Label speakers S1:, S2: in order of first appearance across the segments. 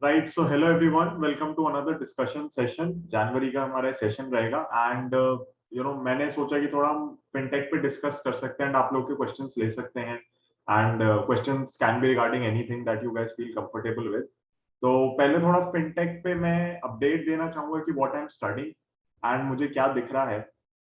S1: Right so hello everyone, welcome to another discussion session. जनवरी का हमारा सेशन रहेगा एंड मैंने सोचा कि थोड़ा हम फिनटेक पे डिस्कस कर सकते हैं एंड आप लोग के क्वेश्चंस ले सकते हैं and questions can be regarding anything that you guys feel comfortable with. तो पहले थोड़ा फिनटेक पे मैं अपडेट देना चाहूंगा कि what I am studying and मुझे क्या दिख रहा है।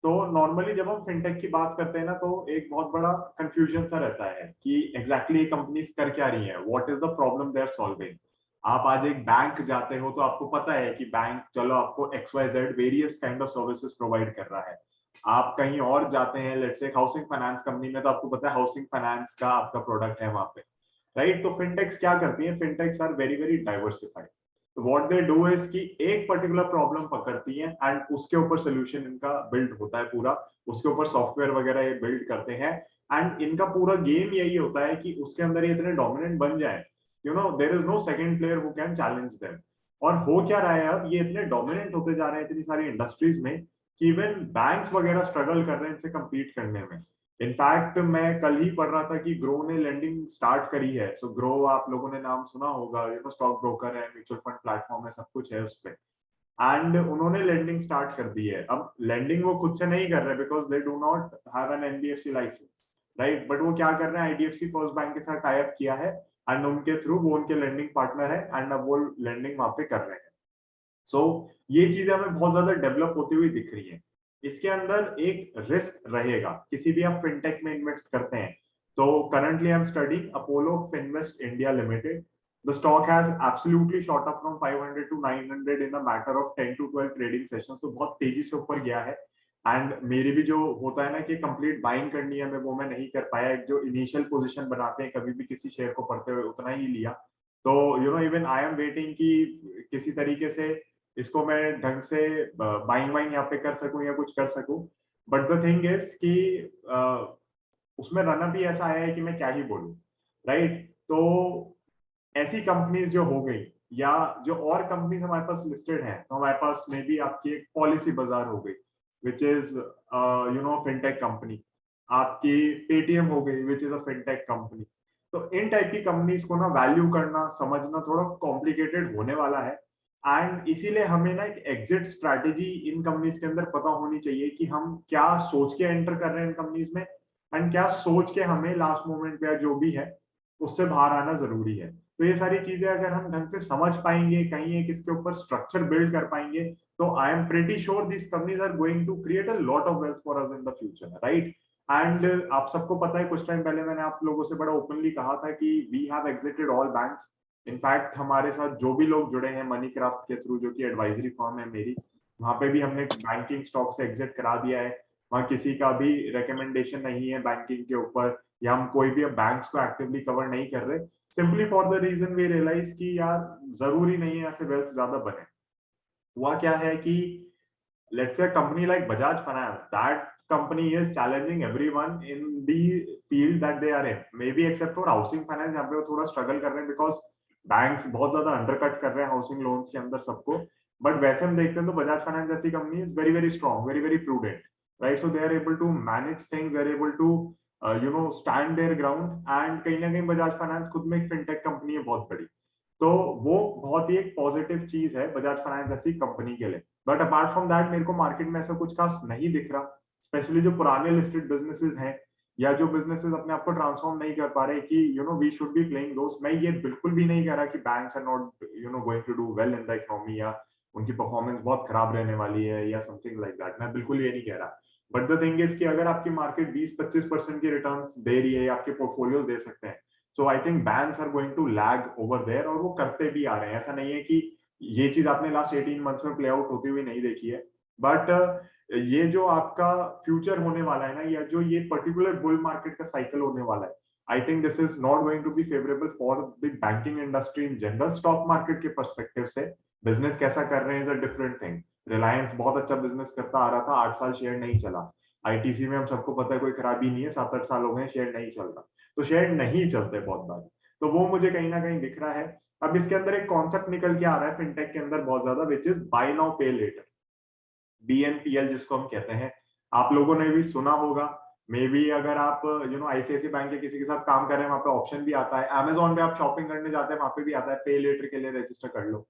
S1: तो नॉर्मली जब हम फिनटेक की बात करते हैं ना, तो एक बहुत बड़ा कंफ्यूजन सा रहता है कि एग्जैक्टली ये कंपनीज कर क्या रही है, what is the problem they are solving. आप आज एक बैंक जाते हो तो आपको पता है कि बैंक चलो आपको X Y Z various kind of services provide कर रहा है। आप कहीं और जाते हैं, let's say housing finance company में, तो आपको पता है हाउसिंग फाइनेंस का आपका प्रोडक्ट है वहां पे। राइट, तो फिनटेक्स क्या करती है? Fintechs are very very diversified. तो व्हाट दे डू इज कि एक पर्टिकुलर प्रॉब्लम पकड़ती है एंड उसके ऊपर सोल्यूशन इनका बिल्ड होता है पूरा। उसके ऊपर सॉफ्टवेयर वगैरह ये बिल्ड करते हैं एंड इनका पूरा गेम यही होता है कि उसके अंदर ये इतने डोमिनेंट बन जाए, there is no second player who can challenge them. और हो क्या रहा है, अब ये इतने डोमिनेंट होते जा रहे हैं इतनी सारी इंडस्ट्रीज में कि इवन बैंक्स वगैरह स्ट्रगल कर रहे हैं इनसे कम्पीट करने में। इनफैक्ट मैं कल ही पढ़ रहा था कि ग्रो ने लेंडिंग स्टार्ट करी है। सो ग्रो आप लोगों ने नाम सुना होगा, स्टॉक ब्रोकर है, म्यूचुअल फंड प्लेटफॉर्म है, सब कुछ है उस पे। एंड उन्होंने लेंडिंग स्टार्ट कर दी है। अब लेंडिंग वो खुद से नहीं कर रहे because they do not have an NBFC licence, right. But वो क्या कर रहे हैं, आईडीएफसी फर्स्ट बैंक के साथ टाई अप किया है एंड उनके थ्रू वो उनके लेंडिंग पार्टनर है एंड अब वो लेंडिंग वहां पे कर रहे हैं। सो ये चीजें हमें बहुत ज्यादा डेवलप होती हुई दिख रही है। इसके अंदर एक रिस्क रहेगा किसी भी आप फिनटेक में इन्वेस्ट करते हैं। तो currently I am studying Apollo Finvest India limited. The stock has absolutely shot up from 500 to 900 in a matter of 10 to 12 trading sessions। तो बहुत तेजी से ऊपर गया है एंड मेरी भी जो होता है ना कि कंप्लीट बाइंग करनी है, मैं वो मैं नहीं कर पाया। एक जो इनिशियल पोजीशन बनाते हैं कभी भी किसी शेयर को पढ़ते हुए, उतना ही लिया। तो इवन आई एम वेटिंग कि किसी तरीके से इसको मैं ढंग से बाइंग वाइंग यहाँ पे कर सकूं या कुछ कर सकूं। बट द थिंग इज कि उसमें रनअप ही ऐसा आया है कि मैं क्या ही बोलूं, राइट। तो ऐसी कंपनीज जो हो गई या जो और कंपनीज हमारे पास लिस्टेड हैं, तो हमारे पास में भी आपकी एक पॉलिसी बाजार हो गई विच इज फिनटेक कंपनी। आपकी पेटीएम हो गई which is a fintech company. तो इन टाइप की कंपनीज को ना वैल्यू करना समझना थोड़ा कॉम्प्लिकेटेड होने वाला है एंड इसीलिए हमें ना एक एग्जिट स्ट्रैटेजी इन कंपनीज के अंदर पता होनी चाहिए कि हम क्या सोच के एंटर कर रहे हैं इन कंपनीज में एंड क्या सोच के हमें लास्ट मोमेंट पे जो भी है उससे बाहर आना जरूरी है। तो ये सारी चीजें अगर हम ढंग से समझ पाएंगे, कहीं एक इसके ऊपर स्ट्रक्चर बिल्ड कर पाएंगे, तो I am pretty sure this companies are going to create a lot of wealth for us in the future, right. And आप सबको पता है कुछ टाइम पहले मैंने आप लोगों से बड़ा ओपनली कहा था कि we have exited all banks. In fact हमारे साथ जो भी लोग जुड़े हैं मनी क्राफ्ट के थ्रू, जो कि एडवाइजरी फॉर्म है मेरी, वहां पे भी हमने बैंकिंग स्टॉक से एग्जिट करा दिया है। वहां किसी का भी रिकमेंडेशन नहीं है बैंकिंग के ऊपर, या हम कोई भी बैंक्स को एक्टिवली कवर नहीं कर रहे। Simply for the reason we realise कि यार जरूरी नहीं है ऐसे वेल्थ ज्यादा बने। हुआ क्या है कि let's say a company like Bajaj Finance, that company is challenging everyone in the field that they are in, maybe except for housing finance जहाँ पे वो थोड़ा स्ट्रगल कर रहे हैं बिकॉज बैंक्स बहुत ज्यादा अंडरकट कर रहे हैं हाउसिंग लोन्स के अंदर सबको। बट वैसे हम देखते हैं तो बजाज फाइनेंस जैसी company is very very strong, very very prudent, right. So they are able to manage things, they are able to stand their ground and कहीं ना कहीं बजाज फाइनेंस खुद में एक फिनटेक कंपनी है बहुत बड़ी। तो वो बहुत ही एक पॉजिटिव चीज है बजाज फाइनेंस जैसी कंपनी के लिए। बट अपार्ट फ्रॉम दैट मेरे को मार्केट में ऐसा कुछ खास नहीं दिख रहा, स्पेशली जो पुराने लिस्टेड बिजनेसेस हैं या जो बिजनेसेस अपने आप को ट्रांसफॉर्म नहीं कर पा रहे कि we should be playing those. मैं ये बिल्कुल भी नहीं कह रहा कि banks are not going to do well in the economy या उनकी परफॉर्मेंस बहुत खराब रहने वाली है या समथिंग लाइक दैट, मैं बिल्कुल ये नहीं कह रहा। बट द थिंग इज कि अगर आपकी मार्केट 20-25% की रिटर्न्स दे रही है या आपके पोर्टफोलियो दे सकते हैं, so I think banks are going to lag over there, और वो करते भी आ रहे हैं। ऐसा नहीं है कि ये चीज आपने लास्ट 18 मंथ्स में प्ले आउट होती हुई नहीं देखी है। बट ये जो आपका फ्यूचर होने वाला है ना, या जो ये पर्टिकुलर बुल मार्केट का साइकिल होने वाला है, I think this is not going to be favourable for the banking industry in general. Stock market के पर्सपेक्टिव से बिजनेस कैसा कर रहे हैं is a different thing. Reliance बहुत अच्छा बिजनेस करता आ रहा था, 8 साल शेयर नहीं चला। आईटीसी में हम सबको पता है कोई खराबी नहीं है, 7-8 साल हो गए शेयर नहीं चल रहा। तो शेयर नहीं चलते बहुत बार, तो वो मुझे कहीं ना कहीं दिख रहा है। अब इसके अंदर एक कॉन्सेप्ट निकल के आ रहा है फिनटेक के अंदर बहुत ज्यादा, विच इज बाय नाउ पे लेटर, बीएनपीएल जिसको हम कहते हैं। आप लोगों ने भी सुना होगा मे बी अगर आप आईसीआईसी बैंक के किसी के साथ काम कर रहे हैं, वहां पे ऑप्शन भी आता है, अमेजोन पे आप शॉपिंग करने जाते हैं, वहां पे भी आता है पे लेटर के लिए रजिस्टर कर लो।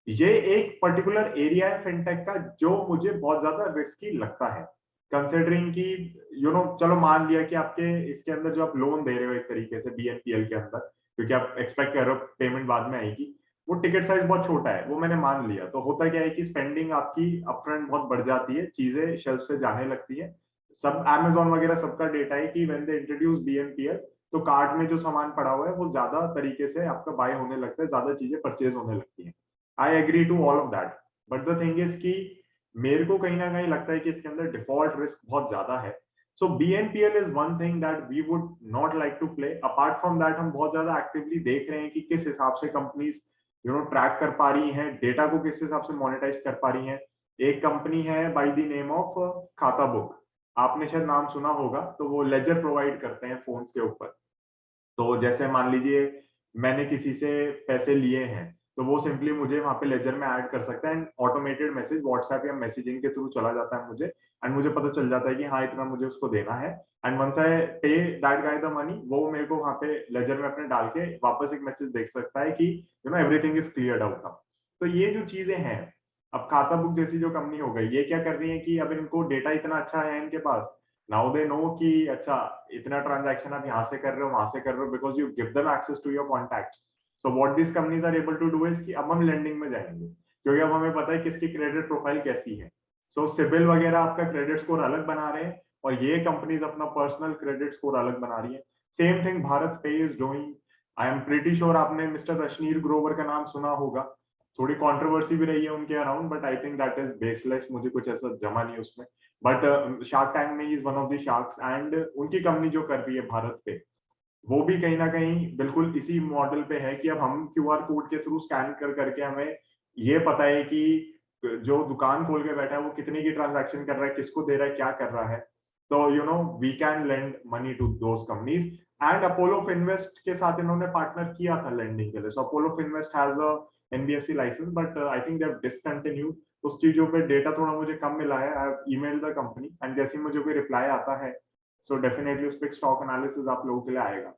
S1: ये एक पर्टिकुलर एरिया है फिनटेक का जो मुझे बहुत ज्यादा रिस्की लगता है, कंसिडरिंग कि चलो मान लिया कि आपके इसके अंदर जो आप लोन दे रहे हो एक तरीके से बीएनपीएल के अंदर, क्योंकि आप एक्सपेक्ट कर रहे हो पेमेंट बाद में आएगी, वो टिकट साइज बहुत छोटा है, वो मैंने मान लिया। तो होता क्या है कि स्पेंडिंग आपकी अपफ्रंट बहुत बढ़ जाती है, चीजें शेल्फ से जाने लगती है। सब अमेजोन वगैरह सबका डेटा है कि व्हेन दे इंट्रोड्यूस बीएनपीएल, तो कार्ट में जो सामान पड़ा हुआ है वो ज्यादा तरीके से आपका बाय होने लगता है, ज्यादा चीजें परचेज होने लगती है। I agree to all of that, but the thing is कि मेरे को कहीं ना कहीं लगता है कि इसके अंदर डिफॉल्ट रिस्क बहुत ज्यादा है। So BNPL is one thing that we would not like to play. Apart from that हम बहुत ज्यादा एक्टिवली देख रहे हैं कि किस हिसाब से कंपनीज ट्रैक कर पा रही हैं डेटा को, किस हिसाब से मोनेटाइज कर पा रही हैं। एक कंपनी है बाय द नेम ऑफ खाता बुक, आपने शायद नाम सुना होगा। तो वो लेजर प्रोवाइड करते हैं फोन्स के ऊपर। तो जैसे मान लीजिए मैंने किसी से पैसे लिए हैं, तो वो सिंपली मुझे वहां पे लेजर में ऐड कर सकता है, एंड ऑटोमेटेड मैसेज व्हाट्सएप या मैसेजिंग के थ्रू चला जाता है मुझे, एंड मुझे पता चल जाता है कि हाँ इतना मुझे उसको देना है। एंड वंस आई पे दैट गाय द मनी, वो मेरे को वहां पे लेजर में अपने डाल के वापस एक मैसेज देख सकता है कि एवरीथिंग इज क्लियर्ड आउट। तो ये जो चीजें हैं, अब खाता बुक जैसी जो कंपनी हो गई, ये क्या कर रही है कि अब इनको डेटा इतना अच्छा है इनके पास, नाउ दे नो कि अच्छा इतना ट्रांजैक्शन आप यहाँ से कर रहे हो वहां से कर रहे हो, because you give them access to your contacts. So what this companies are able to do is कि अब हम लेंडिंग में जाएंगे, क्योंकि अब हमें पता है किसकी क्रेडिट प्रोफाइल कैसी है। सो सिबिल वगैरह आपका क्रेडिट स्कोर अलग बना रहे हैं, और ये कंपनीज अपना पर्सनल क्रेडिट स्कोर अलग बना रही है। सेम थिंग भारत पे is doing. I am pretty sure आपने मिस्टर रश्नीर ग्रोवर का नाम सुना होगा। थोड़ी कंट्रोवर्सी भी रही है उनके around, but I think that is baseless, मुझे कुछ ऐसा जमा नहीं उसमें। बट शार्क टैंक में is one of the sharks, and उनकी कंपनी जो कर रही है भारत पे, वो भी कहीं ना कहीं बिल्कुल इसी मॉडल पे है कि अब हम क्यूआर कोड के थ्रू स्कैन कर करके हमें ये पता है कि जो दुकान खोल के बैठा है वो कितने की ट्रांजैक्शन कर रहा है, किसको दे रहा है, क्या कर रहा है। तो we can lend money to those companies. And Apollo Finvest के साथ इन्होंने पार्टनर किया था लेंडिंग के लिए। So Apollo Finvest has a NBFC license, but I think they have discontinued. उस चीजों पे डेटा थोड़ा मुझे कम मिला है। I have email the company, and जैसे ही मुझे कोई रिप्लाई आता है, सो डेफिनेटली उस पर स्टॉक एनालिसिस आप लोगों के लिए आएगा।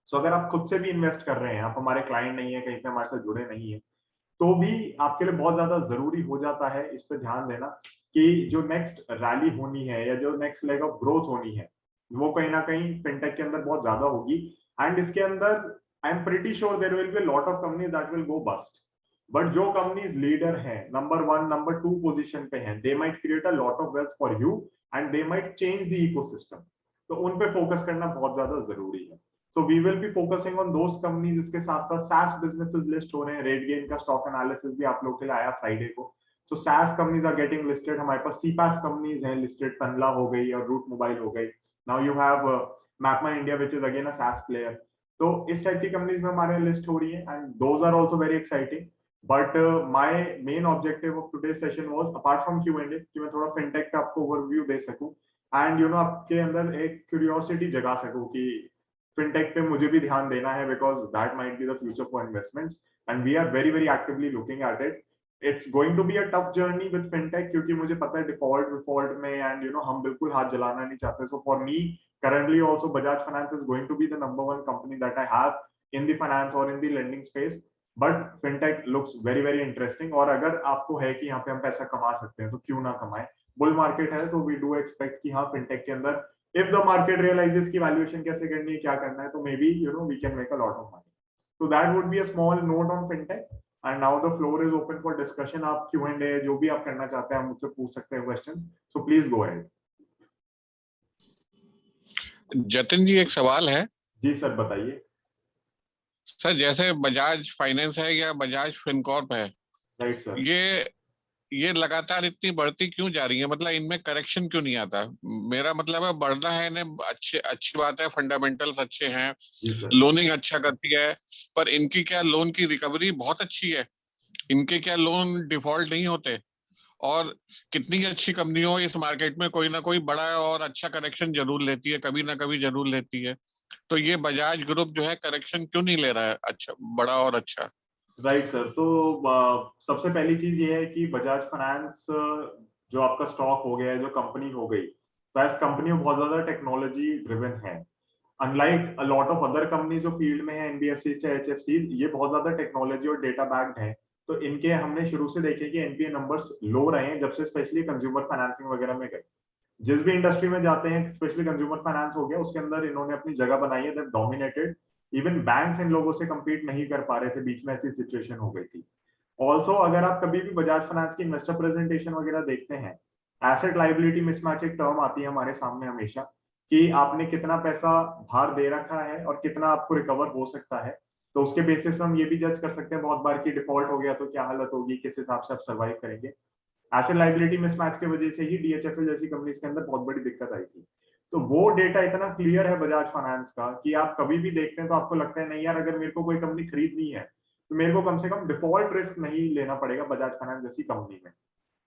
S1: सो अगर आप खुद से भी इन्वेस्ट कर रहे हैं, आप हमारे क्लाइंट नहीं है, कहीं पे हमारे साथ जुड़े नहीं है, तो भी आपके लिए बहुत ज्यादा जरूरी हो जाता है इस पे ध्यान देना कि जो नेक्स्ट रैली होनी है या जो नेक्स्ट लेग ऑफ ग्रोथ होनी है, वो कहीं ना कहीं फिनटेक के अंदर बहुत ज्यादा होगी। एंड इसके अंदर I am pretty sure there will be lot of companies that will go bust, but जो कंपनीज लीडर हैं, number one number two position पे हैं, they might create a lot of wealth for you, and they might change the ecosystem. तो उन पे focus करना बहुत ज्यादा जरूरी है। So we will be focusing on those companies. इसके साथ साथ सास बिजनेसेस लिस्ट हो रहे हैं, रेडगेन का स्टॉक एनालिसिस भी आप लोग के लिए आया फ्राइडे को। सो सास कंपनीज आर गेटिंग लिस्टेड, हमारे पास सीपास कंपनीज हैं लिस्टेड, तनला हो गई और रूट मोबाइल हो गई। Now you have MapmyIndia which is again a SaaS player. तो इस टाइप की कंपनीज में हमारे लिस्ट हो रही है, and those are also very exciting. But my main objective of today session was, apart from Q&A, कि मैं थोड़ा फिनटेक का आपको ओवरव्यू दे सकूं, एंड आपके अंदर एक क्यूरियोसिटी जगा सकूं कि फिनटेक पे मुझे भी ध्यान देना है, because that might be the future for investments, and we are very very actively looking at it. It's going to be a tough journey with fintech, क्योंकि मुझे पता है डिफॉल्ट विफॉल्ट में, एंड हम बिल्कुल हाथ जलाना नहीं चाहते। So for me currently also Bajaj Finance is going to be the number one company that I have in the finance or in the lending space, but fintech looks very very interesting। और अगर आपको है कि यहाँ पे हम पैसा कमा सकते हैं, तो क्यों ना कमाएं। बुल मार्केट है, तो वी डू एक्सपेक्ट कि हाँ फिनटेक के अंदर if the market realizes की valuation कैसे करनी है, क्या करना है, तो maybe we can make a lot of money। So that would be a small note on fintech, and now the floor is open for discussion। आप Q&A जो भी आप करना चाहते हैं, आप मुझसे पूछ सकते हैं questions, so please go ahead।
S2: Jatin जी, एक सवाल है।
S1: जी सर बताइए।
S2: सर, जैसे बजाज फाइनेंस है या बजाज फिनकॉर्प है,
S1: राइट सर।
S2: ये लगातार इतनी बढ़ती क्यों जा रही है? मतलब इनमें करेक्शन क्यों नहीं आता? मेरा मतलब है बढ़ना है इन्हें, अच्छी बात है, फंडामेंटल्स अच्छे हैं, लोनिंग अच्छा करती है, पर इनकी क्या लोन की रिकवरी बहुत अच्छी है? इनके क्या लोन डिफॉल्ट नहीं होते? और कितनी अच्छी कंपनी हो, इस मार्केट में कोई ना कोई बड़ा और अच्छा करेक्शन जरूर लेती है, कभी ना कभी जरूर लेती है। तो ये बजाज ग्रुप जो है करेक्शन क्यों नहीं ले रहा है अच्छा, बड़ा और अच्छा?
S1: Right sir. तो सबसे पहली चीज ये है कि बजाज फाइनेंस जो आपका स्टॉक हो गया है, जो कंपनी हो गई, तो एज कंपनी बहुत ज्यादा टेक्नोलॉजी ड्रिवन है, unlike a lot of other company जो फील्ड में है, एनबीएफसी चाहे एचएफसी, ये बहुत ज्यादा टेक्नोलॉजी और डेटा बैक्ड है। तो इनके हमने शुरू से देखे कि एनपीए नंबर्स लो रहे हैं जब से स्पेशली कंज्यूमर फाइनेंसिंग वगैरह में गए। जिस भी इंडस्ट्री में जाते हैं, स्पेशली कंज्यूमर फाइनेंस हो गया, उसके अंदर इन्होंने अपनी जगह बनाई है, that dominated. Even banks in लोगों से compete नहीं कर पा रहे थे, बीच में ऐसी सिचुएशन हो गई थी। ऑल्सो अगर आप कभी भी बजाज फाइनेंस की इन्वेस्टर प्रेजेंटेशन वगैरह देखते हैं, एसेट लाइबिलिटी मिसमैच एक टर्म आती है हमारे सामने हमेशा, कि आपने कितना पैसा बाहर दे रखा है और कितना आपको रिकवर हो सकता है। तो उसके बेसिस पे हम ये भी जज कर सकते हैं बहुत बार कि डिफॉल्ट हो गया तो क्या हालत होगी, किस हिसाब से आप सर्वाइव करेंगे। एसेट लाइबिलिटी मिसमैच की वजह से ही डीएचएफएल जैसी कंपनीज के अंदर बहुत बड़ी दिक्कत आई थी। तो वो डेटा इतना क्लियर है बजाज फाइनेंस का कि आप कभी भी देखते हैं तो आपको लगता है नहीं यार, अगर मेरे को कोई कंपनी खरीदनी है तो मेरे को कम से कम डिफॉल्ट रिस्क नहीं लेना पड़ेगा बजाज फाइनेंस जैसी कंपनी में।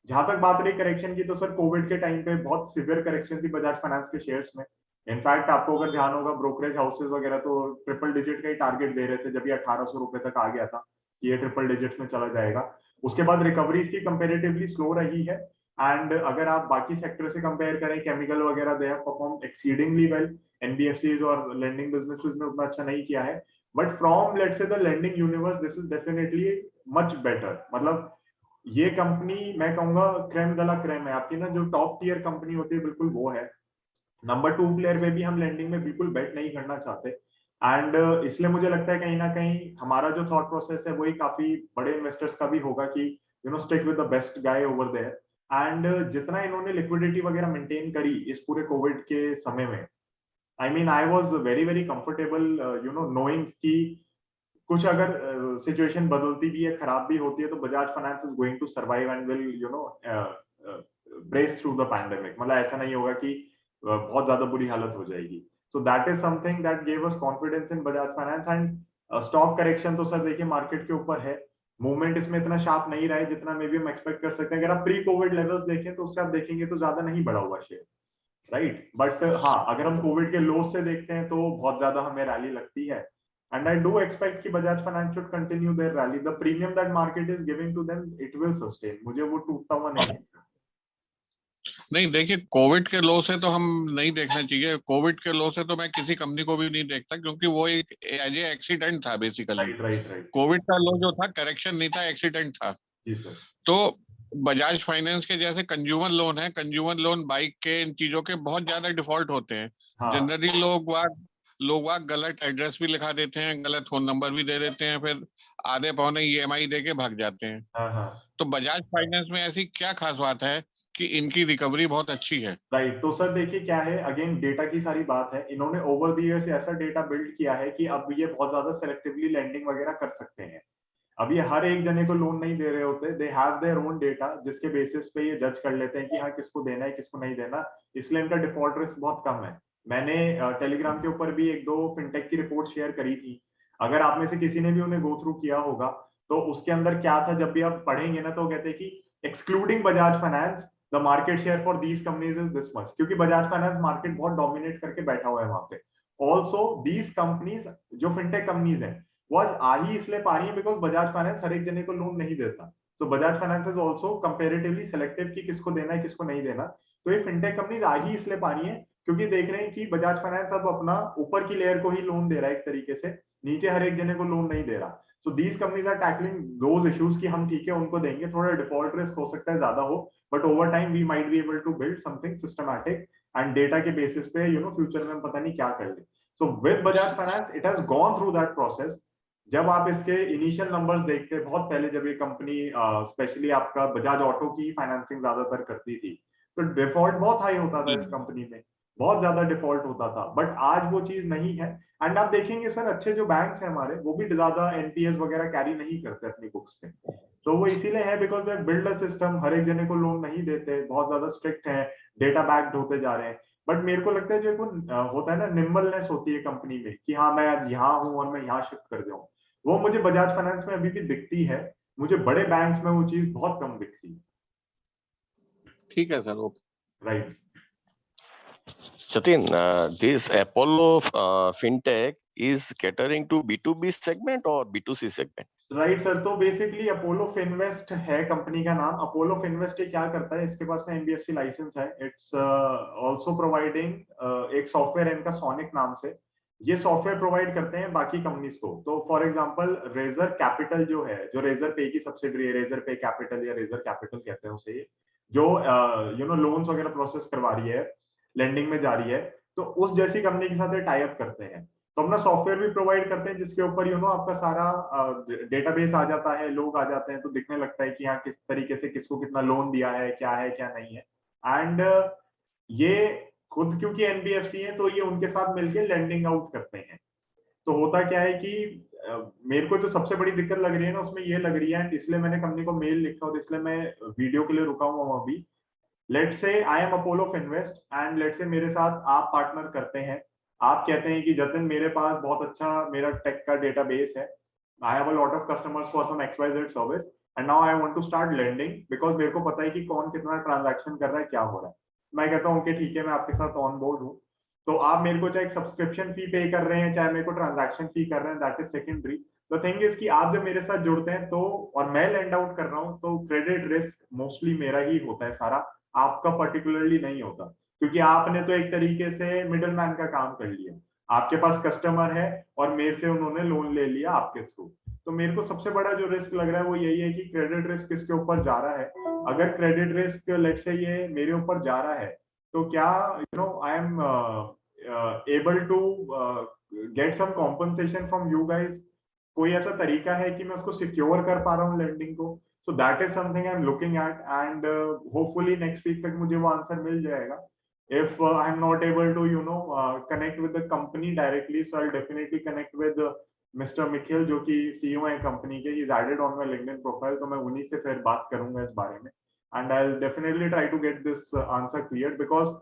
S1: जहां तक बात रही करेक्शन की, तो सर कोविड के टाइम पे बहुत सिवियर करेक्शन थी बजाज फाइनेंस के शेयर्स में। इनफैक्ट आपको अगर ध्यान होगा, ब्रोकरेज हाउसेज वगैरह तो ट्रिपल डिजिट का ही टारगेट दे रहे थे जब ये 1800 रुपए तक आ गया था कि ये ट्रिपल डिजिट में चला जाएगा। उसके बाद रिकवरी इसकी कंपेरेटिवली स्लो रही है। एंड अगर आप बाकी सेक्टर से कंपेयर करें, केमिकल वगैरह they have performed exceedingly well, NBFCs और लेंडिंग बिजनेसेस में उतना अच्छा नहीं किया है। But from let's say the lending universe this is definitely much better. मतलब ये कंपनी मैं कहूंगा क्रेम दला क्रेम है आपकी ना, जो टॉप टियर कंपनी होती है बिल्कुल वो है। नंबर 2 प्लेयर पे भी हम लैंडिंग में बिल्कुल बेट नहीं करना चाहते। एंड इसलिए मुझे लगता है कहीं ना कहीं हमारा जो थॉट प्रोसेस है वही काफी बड़े इन्वेस्टर्स का भी होगा कि stick with the best guy over there. And जितना इन्होंने लिक्विडिटी वगैरह मेंटेन करी इस पूरे कोविड के समय में, I mean I was very very comfortable knowing कि कुछ अगर सिचुएशन बदलती भी है, खराब भी होती है, तो Bajaj finance is going to survive and will break through the pandemic. मतलब ऐसा नहीं होगा कि बहुत ज्यादा बुरी हालत हो जाएगी। सो that is something that gave us confidence in Bajaj finance. And stock correction तो सर देखिए मार्केट के ऊपर है, मूवमेंट इसमें इतना शार्प नहीं रहा है जितना मे बी हम एक्सपेक्ट कर सकते हैं। अगर आप प्री कोविड लेवल्स देखें तो उससे आप देखेंगे तो ज्यादा नहीं बढ़ा हुआ शेयर, राइट। बट हाँ, अगर हम कोविड के लो से देखते हैं तो बहुत ज्यादा हमें रैली लगती है। And I do expect कि Bajaj Finance should continue their rally. The premium that market is giving to them, it will sustain. मुझे वो टूटता हुआ नहीं दिखता।
S2: नहीं देखिए, कोविड के लो से तो हम नहीं देखना चाहिए। कोविड के लो से तो मैं किसी कंपनी को भी नहीं देखता, क्योंकि वो एक एज ए एक्सीडेंट था बेसिकली।
S1: राइट।
S2: कोविड का लो जो था करेक्शन नहीं था, एक्सीडेंट था।
S1: जी सर।
S2: तो बजाज फाइनेंस के जैसे कंज्यूमर लोन है, कंज्यूमर लोन बाइक के, इन चीजों के बहुत ज्यादा डिफॉल्ट होते हैं।
S1: हाँ।
S2: जनरली लोग गलत एड्रेस भी लिखा देते हैं, गलत फोन नंबर भी दे देते हैं, फिर आधे पौने ईएमआई देके भाग जाते हैं।
S1: हाँ।
S2: तो बजाज फाइनेंस में ऐसी क्या खास बात है कि इनकी रिकवरी बहुत अच्छी है?
S1: राइट। तो सर देखिए क्या है, अगेन डेटा की सारी बात है। इन्होंने ओवर द इयर्स ऐसा डेटा बिल्ड किया है कि अब ये बहुत ज्यादा सेलेक्टिवली लैंडिंग वगैरह कर सकते हैं। अब ये हर एक जने को लोन नहीं दे रहे होते, they have their own data जिसके बेसिस पे ये जज कर लेते हैं कि हाँ किसको देना है किसको नहीं देना। इसलिए इनका डिफॉल्ट रिस्क बहुत कम है। मैंने टेलीग्राम के ऊपर भी एक दो फिनटेक की रिपोर्ट शेयर करी थी। अगर आप में से किसी ने भी उन्हें गो थ्रू किया होगा तो उसके अंदर क्या था, जब भी आप पढ़ेंगे ना तो कहते हैं कि excluding Bajaj finance the market share for these companies is this much, क्योंकि बजाज फाइनेंस मार्केट बहुत डोमिनेट करके बैठा हुआ है वहां पे। ऑल्सो दीज कंपनीज जो फिनटेक कंपनीज है वो आज आ ही इसलिए पा रही है बिकॉज बजाज फाइनेंस हर एक जने को लोन नहीं देता। तो Bajaj finance is also comparatively selective कि किसको देना है किसको नहीं देना। तो ये फिनटेक कंपनीज आ ही इसलिए पा रही है क्योंकि देख रहे हैं कि बजाज फाइनेंस अब अपना ऊपर की लेयर को ही लोन दे रहा है एक तरीके से, नीचे हर एक जने को लोन नहीं दे रहा। So these companies are tackling those issues कि हम ठीक है उनको देंगे, थोड़ा डिफॉल्ट रिस्क हो सकता है ज्यादा हो, but over time we might be able to build something systematic and data के बेसिस पे फ्यूचर में हम पता नहीं क्या कर ले। So with Bajaj finance it has gone through that process. जब आप इसके इनिशियल नंबर्स देखते हैं बहुत पहले, जब ये कंपनी स्पेशली आपका बजाज ऑटो की फाइनेंसिंग ज्यादातर करती थी, तो डिफॉल्ट बहुत हाई होता था इस कंपनी में, बहुत ज्यादा डिफॉल्ट होता था। बट आज वो चीज नहीं है। एंड आप देखेंगे सर अच्छे जो बैंक्स हैं हमारे वो भी ज्यादा एनपीएस वगैरह कैरी नहीं करते अपनी बुक्स पे। तो वो इसीलिए है because they build a system, हर एक जने को लोन नहीं देते, बहुत ज्यादा स्ट्रिक्ट है, डेटा बैक्ड होते जा रहे हैं। बट मेरे को लगता है जो होता है ना, निम्बलनेस होती है कंपनी में कि हाँ मैं आज यहाँ हूँ और मैं यहाँ शिफ्ट कर जाऊँ, वो मुझे बजाज फाइनेंस में अभी भी दिखती है। मुझे बड़े बैंक्स में वो चीज बहुत कम दिख रही है।
S2: ठीक है sir, okay.
S1: Right.
S3: Satin, this Apollo FinTech is catering to B2B segment or B2C segment?
S1: Right sir, तो बेसिकली अपोलो फिनवेस्ट है कंपनी का नाम। अपोलो फिनवेस्ट ये क्या करता है, इसके पास में एनबीएफसी लाइसेंस है। इट्स आल्सो प्रोवाइडिंग एक सॉफ्टवेयर इनका सोनिक नाम से। ये सॉफ्टवेयर प्रोवाइड करते हैं बाकी कंपनीज को। तो फॉर एग्जांपल रेजर कैपिटल जो है, जो रेजर पे की सब्सिडरी है, रेजर पे कैपिटल या रेजर कैपिटल कहते हैं उसे, जो लोन्स वगैरह प्रोसेस करवा रही है, लेंडिंग में जा रही है, तो उस जैसी कंपनी के साथ टाई अप करते हैं। तो अपना सॉफ्टवेयर भी प्रोवाइड करते हैं जिसके ऊपर आपका सारा डेटाबेस आ जाता है, लोग आ जाते हैं, तो दिखने लगता है कि यहाँ किस तरीके से किसको कितना लोन दिया है क्या नहीं है। एंड ये खुद क्योंकि एनबीएफसी है तो ये उनके साथ मिलकर लेंडिंग आउट करते हैं। तो होता क्या है कि मेरे को जो सबसे बड़ी दिक्कत लग रही है ना उसमें ये लग रही है, इसलिए मैंने कंपनी को मेल लिखा और इसलिए मैं वीडियो के लिए रुका हुआ हूँ अभी। Let's say I am Apollo Finvest and let's say मेरे साथ आप पार्टनर करते हैं। आप कहते हैं कि जतिन मेरे पास बहुत अच्छा मेरा टेक का डेटाबेस है, I have a lot of customers for some XYZ service and now I want to start lending because मेरे को पता है कि कौन कितना ट्रांजैक्शन कर रहा है, क्या हो रहा है। मैं कहता हूँ कि ठीक है, मैं आपके साथ ऑन बोर्ड हूँ। तो आप मेरे को चाहे एक सब्सक्रिप्शन फी पे कर रहे हैं, चाहे मेरे को ट्रांजैक्शन फी कर रहे हैं, that is secondary. The thing is कि आप जब मेरे साथ जुड़ते हैं तो, और मैं लैंड आउट कर रहा हूँ, तो क्रेडिट रिस्क मोस्टली मेरा ही होता है सारा, आपका पर्टिकुलरली नहीं होता। क्योंकि आपने तो एक तरीके से मिडल मैन का काम कर लिया। आपके पास कस्टमर है और मेरे से उन्होंने लोन ले लिया आपके थ्रू। तो मेरे को सबसे बड़ा जो रिस्क लग रहा है वो यही है कि क्रेडिट रिस्क किसके ऊपर जा रहा है। अगर क्रेडिट रिस्क लेट से ये मेरे ऊपर जा रहा है, तो क्या I am able to get some compensation from you guys? कोई ऐसा तरीका है कि मैं उसको सिक्योर कर पा रहा हूँ लेंडिंग को? So that is something I am looking at and hopefully next week तक मुझे वो आंसर मिल जाएगा। if I'm not able to connect with the company directly, so I'll definitely connect with Mr. Mikhil जो कि CEO है company के। he's added on my LinkedIn profile, तो मैं उन्हीं से फिर बात करूंगा इस बारे में। and I'll definitely try to get this answer cleared because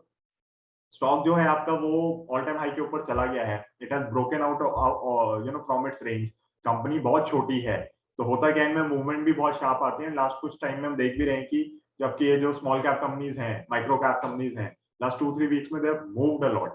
S1: stock जो है आपका वो ऑल टाइम हाई के ऊपर चला गया है। It has broken out from its range. Company बहुत छोटी है, तो होता क्या है, इनमें मूवमेंट भी बहुत शार्प आती है। लास्ट कुछ टाइम में हम देख भी रहे हैं कि जबकि ये जो स्मॉल कैप कंपनीज हैं, माइक्रो कैप कंपनीज हैं, लास्ट 2-3 वीक्स में they have moved a lot.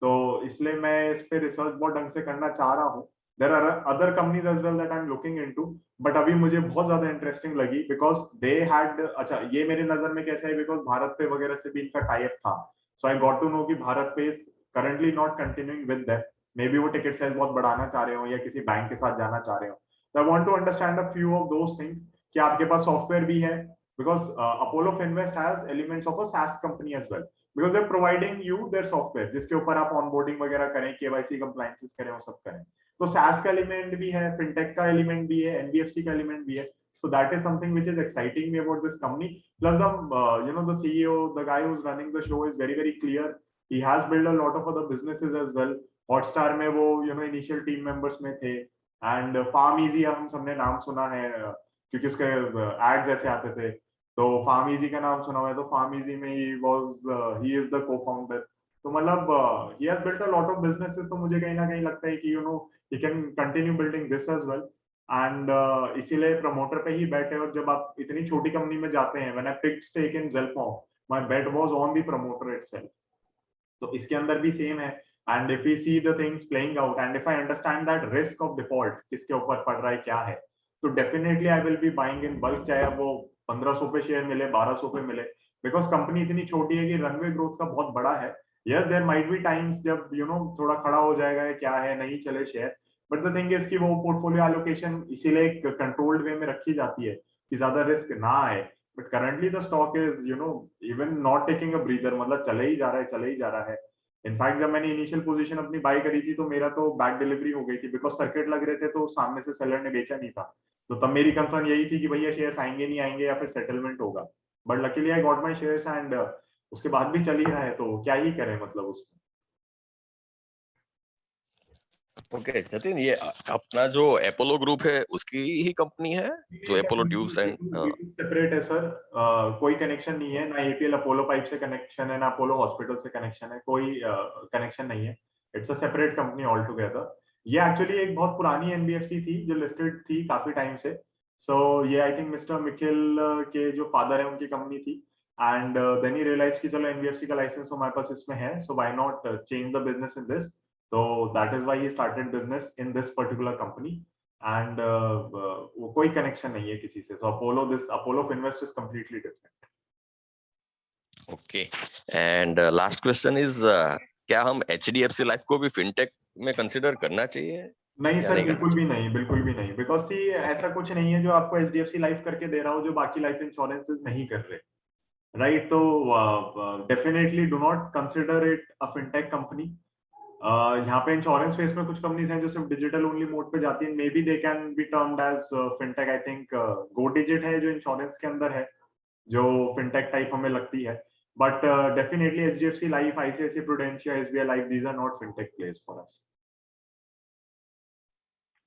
S1: तो इसलिए मैं इस पे रिसर्च बहुत ढंग से करना चाह रहा हूँ। There are other companies as well that I am looking into, but अभी मुझे बहुत ज्यादा इंटरेस्टिंग लगी बिकॉज दे हैड, अच्छा ये मेरे नजर में कैसा है, बिकॉज भारत पे वगैरह से भी इनका टाई अप था। So I got to know कि भारत पे is currently not continuing with that. Maybe वो ticket size बहुत बढ़ाना चाह रहे हो या किसी बैंक के साथ जाना चाह रहे हो। So I want to understand a few of those things कि आपके पास सॉफ्टवेयर भी है, because Apollo Finvest has elements of a SaaS company as well, because they're providing you their software जिसके ऊपर आप onboarding वगैरह करें, KYC compliances करें, वो सब करें। तो SaaS का एलिमेंट भी है, फिनटेक का एलिमेंट भी है, NBFC का एलिमेंट भी है। So that is something which is exciting me about this company. Plus, the CEO, the guy who's running the show, is very clear. He has built a lot of other businesses as well. Hotstar में वो initial team members में थे, and Farm Easy हम सबने नाम सुना है क्योंकि उसके ads ऐसे आते थे। तो Farm Easy का नाम सुना हुआ है, तो Farm Easy में he is the co-founder. तो मतलब he has built a lot of businesses, तो मुझे कहीं ना कहीं लगता है कि he can continue building this as well. And इसीलिए प्रमोटर पे ही बैठे। और जब आप इतनी छोटी कंपनी में जाते हैं, when I picked stake in Zelform, my bet was on the promoter itself. तो इसके अंदर भी सेम है। And if we see the things playing out and if I understand that risk of default किसके ऊपर पड़ रहा है, क्या है, तो definitely I will be buying in bulk, चाहे वो 1500 पे शेयर मिले, 1200 पे मिले, बिकॉज कंपनी इतनी छोटी है कि रनवे ग्रोथ का बहुत बड़ा है। Yes, there might be times जब थोड़ा खड़ा हो जाएगा, क्या है, नहीं चले share, but the thing is कि वो पोर्टफोलियो एलोकेशन इसीलिए कंट्रोल्ड वे में रखी जाती है कि ज्यादा रिस्क ना आए। But currently the stock is even not taking a breather, मतलब चले ही जा रहा है, चले ही जा रहा है। इनफैक्ट जब मैंने इनिशियल पोजीशन अपनी बाई करी थी तो मेरा तो बैक डिलीवरी हो गई थी, बिकॉज सर्किट लग रहे थे, तो सामने से सेलर ने बेचा नहीं था। तो तब मेरी कंसर्न यही थी कि भैया शेयर्स आएंगे नहीं आएंगे या फिर सेटलमेंट होगा। But luckily I got my shares and उसके बाद भी चल ही रहा है, तो क्या ही करें मतलब उसमें।
S3: ओके जतिन, ये अपना जो अपोलो ग्रुप है उसकी ही कंपनी है जो अपोलो ट्यूब्स एंड
S1: सेपरेट है सर। कोई कनेक्शन नहीं है, ना एपीएल अपोलो पाइप से कनेक्शन है, ना अपोलो हॉस्पिटल से कनेक्शन है, कोई कनेक्शन नहीं है। It's a separate company all together. ये एक्चुअली एक बहुत पुरानी एनबीएफसी थी जो लिस्टेड थी काफी टाइम से। सो ये आई थिंक मिस्टर मिखिल के जो फादर है उनकी कंपनी थी। एंड देन ही रियलाइज कि चलो एनबीएफसी का लाइसेंस हमारे पास इसमें है, so why not change the business in this. So that is why he started business in this particular company. And वो कोई कनेक्शन नहीं है किसी से. So Apollo Finvest is completely different.
S3: Okay, and last question is, क्या हम HDFC life को भी फिनटेक में कंसिडर करना चाहिए?
S1: नहीं
S3: या
S1: सर,
S3: नहीं करना
S1: बिल्कुल भी
S3: चाहिए?
S1: नहीं, बिल्कुल भी नहीं. बिकॉज सी ऐसा कुछ नहीं है जो आपको एचडीएफसी लाइफ करके दे रहा हो जो बाकी लाइफ इंश्योरेंसेस नहीं कर रहे. राइट. तो definitely do not consider it a fintech company. यहाँ पे इंश्योरेंस फेस में कुछ कंपनीज हैं जो सिर्फ डिजिटल ओनली मोड पे जाती हैं. Maybe they can be termed as fintech. I think Go Digit है जो इंश्योरेंस के अंदर है, जो फिनटेक टाइप हमें लगती है. But definitely HDFC Life, ICICI Prudential, SBI Life, these are not fintech plays for us.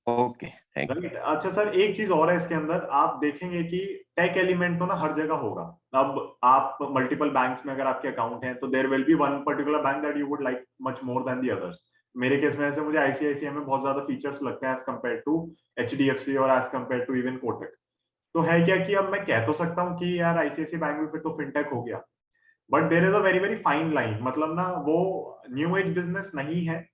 S3: Okay, thank you.
S1: Right. अच्छा सर, एक चीज और है इसके अंदर. आप देखेंगे कि टेक एलिमेंट तो ना हर जगह होगा. अब आप मल्टीपल बैंक्स में अगर आपके अकाउंट हैं तो there will be one particular bank that you would like much more than the others. मेरे केस में से मुझे आईसीआईसीआई में बहुत ज्यादा फीचर्स लगते हैं एज कम्पेयर टू एचडीएफसी और as compare to even Kotak. तो है क्या कि अब मैं कह तो सकता हूँ कि यार आईसीआईसीआई बैंक में फिर तो फिनटेक हो गया. But there is a very very fine line. मतलब ना वो न्यू एज बिजनेस नहीं है.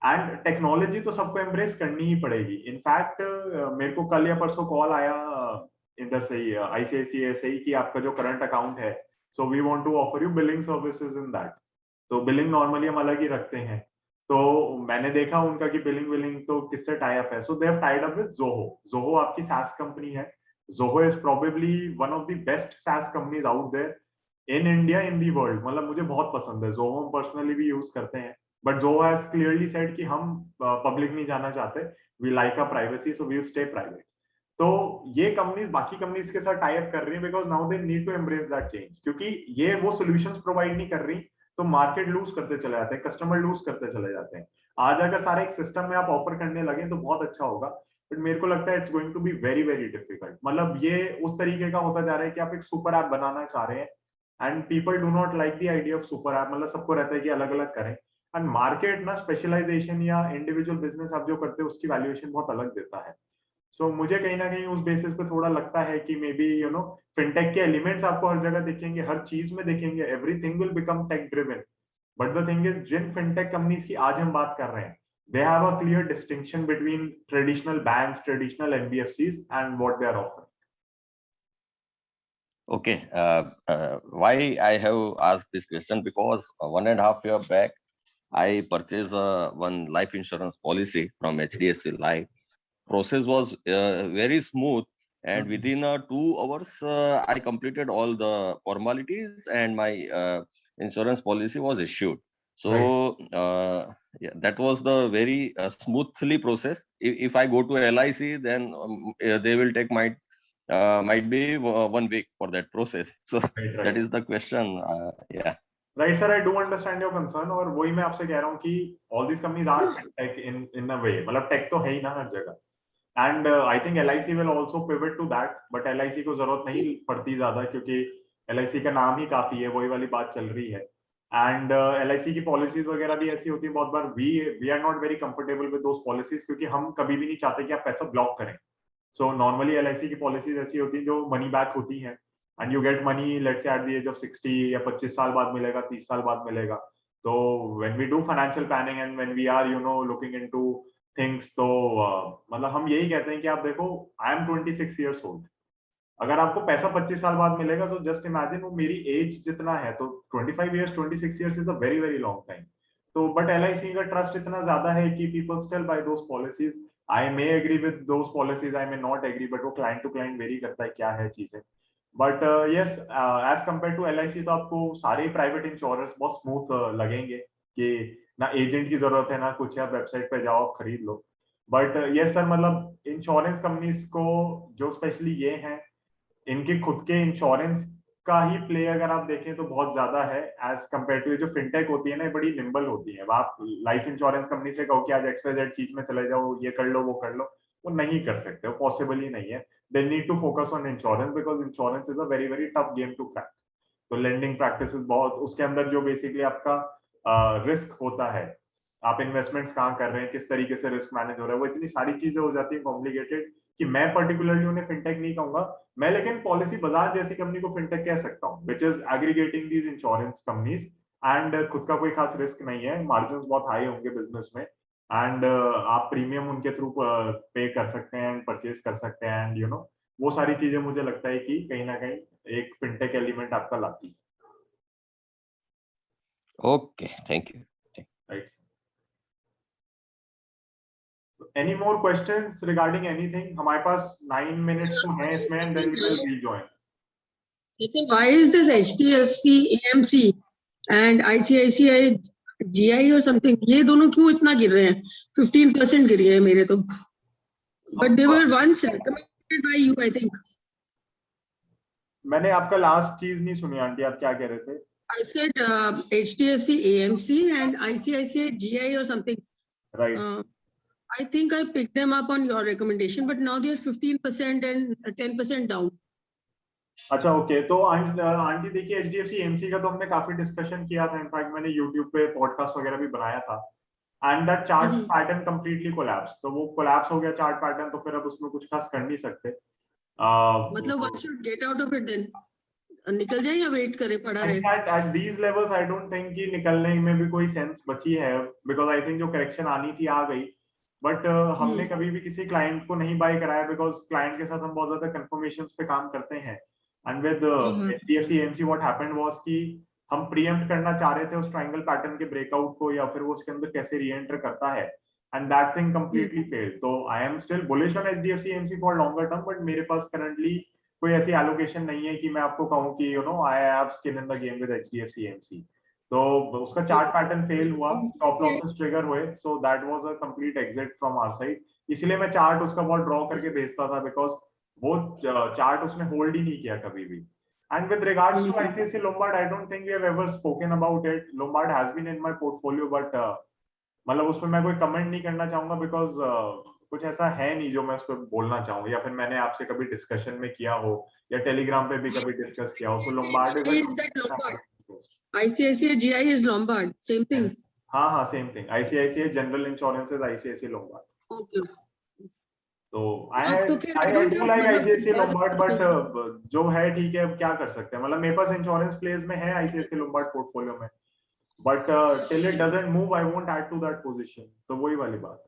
S1: एंड टेक्नोलॉजी तो सबको एम्ब्रेस करनी ही पड़ेगी. इनफैक्ट मेरे को कल या परसों कॉल आया इधर से ही, आईसीआईसीआई से ही, कि आपका जो करंट अकाउंट है, so we want to offer you billing services in that. तो बिलिंग नॉर्मली हम अलग ही रखते हैं. तो मैंने देखा उनका कि बिलिंग विलिंग तो किससे टाई अप है. So they have tied up with Zoho. Zoho आपकी सास कंपनी है. Zoho is probably one of the best SaaS companies out there in India, in the world. मतलब मुझे बहुत पसंद है जोहो. हम पर्सनली भी यूज करते हैं. But Zoho has clearly said कि हम पब्लिक नहीं जाना चाहते. We like a privacy, so we will stay private. तो ये कंपनीज बाकी कंपनीज के साथ टाई अप कर रही है because now they need to embrace that change. क्योंकि ये वो सॉल्यूशंस प्रोवाइड नहीं कर रही तो मार्केट लूज करते चले जाते हैं, कस्टमर लूज करते चले जाते हैं. आज अगर सारे एक सिस्टम में आप ऑफर करने लगे तो बहुत अच्छा होगा. बट मेरे को लगता है it's going to be very very difficult. मतलब ये उस तरीके का होता जा रहा है कि आप एक सुपर ऐप बनाना चाह रहे हैं and people do not like the idea of super app. मतलब सबको रहता है कि अलग अलग करें. एंड मार्केट ना स्पेशलाइजेशन या इंडिविजुअल बिजनेस आप जो करते हो उसकी वैल्यूएशन बहुत अलग देता है. सो मुझे कहीं ना कहीं उस बेसिस पे थोड़ा लगता है कि मे बी फिनटेक के एलिमेंट्स आपको हर जगह दिखेंगे, हर चीज में दिखेंगे. Everything will become tech driven. But the thing is जिन फिनटेक कंपनीज की आज हम बात कर रहे हैं, they have a clear distinction between traditional banks, traditional NBFCs and what they are offering.
S3: Okay, why I have asked this question? Because 1.5 year back, I purchased one life insurance policy from HDFC Life. Process was very smooth, and within 2 hours, I completed all the formalities, and my insurance policy was issued. So yeah, that was the very smoothly process. If I go to LIC, then they will take might be 1 week for that process. So
S1: Right,
S3: that
S1: right.
S3: is the question. Yeah.
S1: Right sir, I do understand your concern. और वही मैं आपसे कह रहा हूँ कि all this companies are tech in a way. मतलब tech तो है ही ना हर जगह. And I think LIC will also pivot to that. But LIC को जरूरत नहीं पड़ती ज्यादा क्योंकि एलआईसी का नाम ही काफी है. वही वाली बात चल रही है. एंड एलआईसी की पॉलिसीज वगैरह भी ऐसी होती है बहुत बार. We are not very comfortable with those policies क्योंकि हम कभी भी नहीं चाहते कि आप पैसा ब्लॉक करें. सो नॉर्मली एलआईसी की पॉलिसीज ऐसी होती है जो मनी बैक होती हैं and you get money let's say at the age of 60 या 25 साल बाद मिलेगा, 30 साल बाद मिलेगा. तो when we do financial planning and when we are looking into things, तो मतलब हम यही कहते हैं कि आप देखो, आई एम 26 ईयर्स ओल्ड. अगर आपको पैसा 25 साल बाद मिलेगा तो जस्ट इमेजिन वो मेरी एज जितना है. तो 25 years, 26 years is a very very long time. तो बट एलआईसी का ट्रस्ट इतना ज्यादा है कि people still buy those policies. I may agree with those policies, I may not agree. But वो क्लाइंट टू क्लाइंट वेरी करता है क्या है चीजें. But yes, as compare to LIC तो आपको सारे प्राइवेट इंश्योरेंस बहुत स्मूथ लगेंगे कि ना एजेंट की जरूरत है ना कुछ है. आप वेबसाइट पे जाओ, खरीद लो. बट यस सर, मतलब इंश्योरेंस कंपनीज को जो स्पेशली ये हैं, इनके खुद के इंश्योरेंस का ही प्ले अगर आप देखें तो बहुत ज्यादा है एज कम्पेयर टू जो फिनटेक होती है ना, बड़ी निम्बल होती है. आप लाइफ इंश्योरेंस कंपनी से कहो कि आज XYZ चीज में चले जाओ, ये कर लो वो कर लो, वो नहीं कर सकते. वो पॉसिबल ही नहीं है. They need to focus on insurance because insurance is a very very tough game to crack. तो लेंडिंग प्रैक्टिसेस बहुत, उसके अंदर जो बेसिकली आपका रिस्क होता है, आप इन्वेस्टमेंट्स कहाँ कर रहे हैं, किस तरीके से रिस्क मैनेज हो रहा है, वो इतनी सारी चीजें हो जाती है कॉम्प्लिकेटेड कि मैं पर्टिकुलरली उन्हें फिनटेक नहीं कहूंगा. मैं लेकिन पॉलिसी बाजार जैसी कंपनी को फिनटेक कह सकता हूँ, which is aggregating these insurance companies. And खुद का कोई खास रिस्क नहीं है. मार्जिन बहुत हाई होंगे बिजनेस में एंड आप प्रीमियम उनके थ्रू पे कर सकते हैं एंड परचेज कर सकते हैं एंड वो सारी चीजें मुझे लगता है कि कहीं ना कहीं एक फिनटेक एलिमेंट आपका लाती है।
S3: Okay, thank you.
S1: Right. Any more questions regarding anything? हमारे पास 9 मिनट्स तो हैं इसमें and then we will rejoin.
S4: I think why is this HDFC AMC and ICICI GI or something, ये दोनों क्यों इतना गिर रहे हैं? 15% गिर गए मेरे तो, but they were once recommended by you, I think.
S1: मैंने आपका लास्ट चीज नहीं सुनी आंटी, आप क्या कह रहे थे?
S4: I said HDFC AMC and ICICI GI or something.
S1: Right.
S4: I think I picked them up on your recommendation, but now they are 15% and 10% down.
S1: अच्छा ओके, तो आंटी देखिए एचडीएफसी एमसी का तो हमने काफी डिस्कशन किया था, इनफैक्ट मैंने यूट्यूब पे पॉडकास्ट वगैरह भी बनाया था and that chart pattern completely collapse. तो वो कोलैप्स हो गया चार्ट पैटर्न, तो फिर अब उसमें कुछ खास कर नहीं सकते।
S4: मतलब one should get out of it then, निकल जाए या वेट करे पड़ा रहे?
S1: At these levels I don't think कि निकलने में भी कोई सेंस बची है, because I think जो करेक्शन आनी थी आ गई, बट हमने कभी भी किसी क्लाइंट को नहीं बाय कराया, बिकॉज क्लाइंट के साथ हम बहुत ज्यादा कंफर्मेशंस पे काम करते हैं। And with HDFC MC what happened was कि हम प्रीएम्प्ट करना चाह रहे थे उस ट्रायंगल पैटर्न के ब्रेकआउट को, या फिर वो उसके अंदर कैसे री एंटर करता है, and that thing completely failed. तो I am still bullish on HDFC AMC for longer term, but मेरे पास करंटली कोई ऐसी एलोकेशन नहीं है कि मैं आपको कहूं कि I have skin in the game with HDFC AMC. तो उसका चार्ट पैटर्न फेल हुआ, स्टॉप लॉसेस ट्रिगर हुए, so that was a complete exit from our side. इसलिए मैं चार्ट उसका बहुत ड्रॉ करके भेजता था, बिकॉज वो चार्ट उसने होल्ड ही नहीं किया कभी भी। And with regards to ICICI Lombard, I don't think we have ever spoken about it. Lombard has been in my portfolio, but मतलब उसमें मैं कोई कमेंट नहीं करना चाहूंगा, बिकॉज कुछ ऐसा है नहीं जो मैं उस पर बोलना चाहूँ, या फिर मैंने आपसे कभी डिस्कशन में किया हो या टेलीग्राम पे भी कभी डिस्कस किया हो। So Lombard
S4: ICICI GI is Lombard, same thing.
S1: हाँ हाँ same thing, ICICI general insurance is ICICI Lombard।
S4: Okay.
S1: तो I do like ICICI Lombard, but जो है ठीक है, अब क्या कर सकते हैं। मतलब मेरे पास इंश्योरेंस प्लेस में है ICICI Lombard पोर्टफोलियो में, but till it doesn't move I won't add to that position। तो वही वाली बात।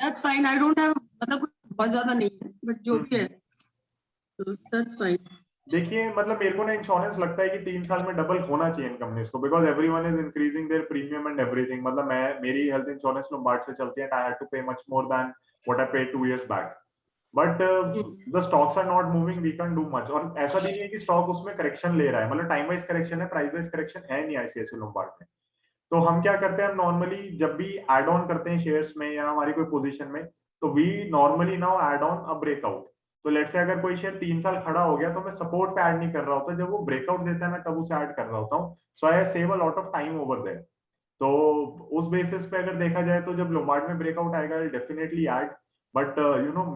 S4: That's fine, I don't have, मतलब बहुत ज्यादा नहीं है, but जो भी है that's fine।
S1: देखिए मतलब मेरे को ना इंश्योरेंस लगता है कि 3 साल में डबल होना चाहिए इन कंपनीज को, because everyone is increasing their premium and everything. मतलब मेरी हेल्थ इंश्योरेंस लोम्बार्ड से चलती है, I had to pay much more than what I paid 2 years बैक, but the stocks are not moving, we can do much. और ऐसा भी नहीं है कि स्टॉक उसमें करेक्शन ले रहा है, मतलब टाइम वाइज करेक्शन है, प्राइस वाइज करेक्शन है नहीं ICICI लोम्बार्ड में। तो हम क्या करते हैं, हम नॉर्मली जब भी एड ऑन करते हैं शेयर्स में या हमारी कोई पोजीशन में, तो we normally now add on a breakout. तो लेट्स से अगर कोई शेयर 3 साल खड़ा हो गया, तो मैं सपोर्ट पे ऐड नहीं कर रहा होता, जब वो ब्रेकआउट देता है मैं तब उसे ऐड कर रहा होता हूँ। So I save a lot of time over there. तो उस बेसिस पे अगर देखा जाए तो जब लोम्बार्ड में ब्रेकआउट आएगा डेफिनेटली ऐड, बट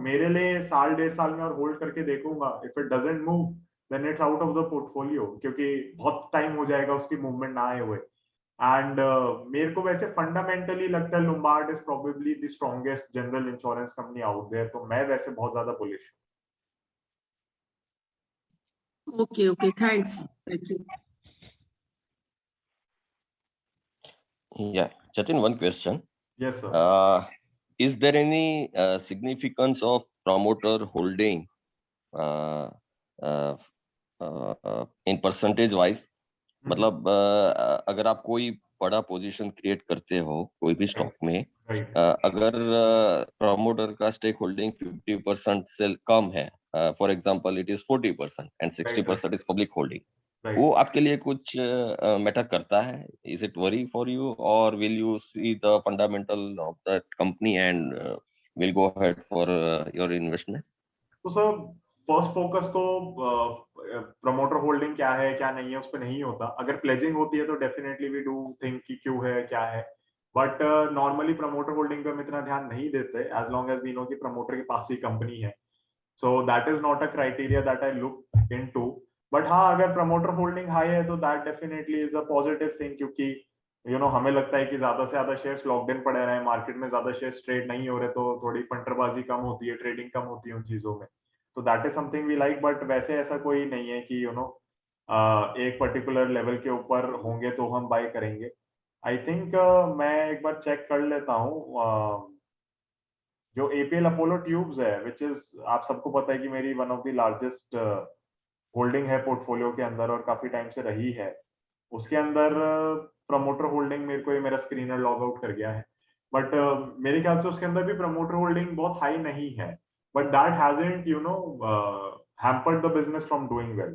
S1: मेरे लिए साल 1.5 साल में और होल्ड करके देखूंगा, if it doesn't move then it's out of the portfolio, क्योंकि बहुत टाइम हो जाएगा उसकी मूवमेंट ना आए हुए। एंड मेरे को वैसे फंडामेंटली लगता है Lombard is probably the strongest general insurance company out there, तो मैं वैसे बहुत ज्यादा बुलिश हूं।
S4: Okay, thanks, thank you।
S3: Yeah, Jatin, one question.
S1: Yes sir।
S3: Is there any significance of promoter holding in percentage wise? मतलब अगर आप कोई बड़ा पोजीशन क्रिएट करते हो कोई भी स्टॉक में, अगर प्रमोटर का स्टेक होल्डिंग 50% से कम है, for example it is 40% and 60% is public holding, वो आपके लिए कुछ मैटर करता है? Is it worry for you, और will you see the fundamental of that company and will go ahead for your investment?
S1: तो सर फर्स्ट फोकस तो promoter holding क्या है क्या नहीं है उस पर नहीं होता। अगर प्लेजिंग होती है तो डेफिनेटली वी डू थिंक कि क्यों है क्या है, बट नॉर्मली प्रमोटर होल्डिंग पे हम इतना ध्यान नहीं देते, as long as we know कि प्रमोटर के पास ही कंपनी है। So that is not a criteria that I look into. But हाँ, अगर प्रमोटर होल्डिंग हाई है तो that definitely is a positive thing, क्योंकि हमें लगता है कि ज्यादा से ज्यादा शेयर्स लॉक्ड इन पड़े रहे हैं मार्केट में, ज्यादा शेयर्स ट्रेड नहीं हो रहे, तो थोड़ी पंटरबाजी कम होती है, ट्रेडिंग कम होती है उन चीजों में। तो that is something we like, but वैसे ऐसा कोई नहीं है कि एक पर्टिकुलर लेवल के ऊपर होंगे तो हम बाय करेंगे। आई थिंक मैं एक बार चेक कर लेता हूँ। जो APL अपोलो ट्यूब्स है, विच इज, आप सबको पता है कि मेरी one of the largest holding है पोर्टफोलियो के अंदर और काफी टाइम से रही है। उसके अंदर प्रमोटर होल्डिंग, मेरे को ये मेरा स्क्रीनर लॉग आउट कर गया है, बट मेरे ख्याल से उसके अंदर भी प्रमोटर होल्डिंग बहुत हाई नहीं है, but that hasn't hampered the business from doing well.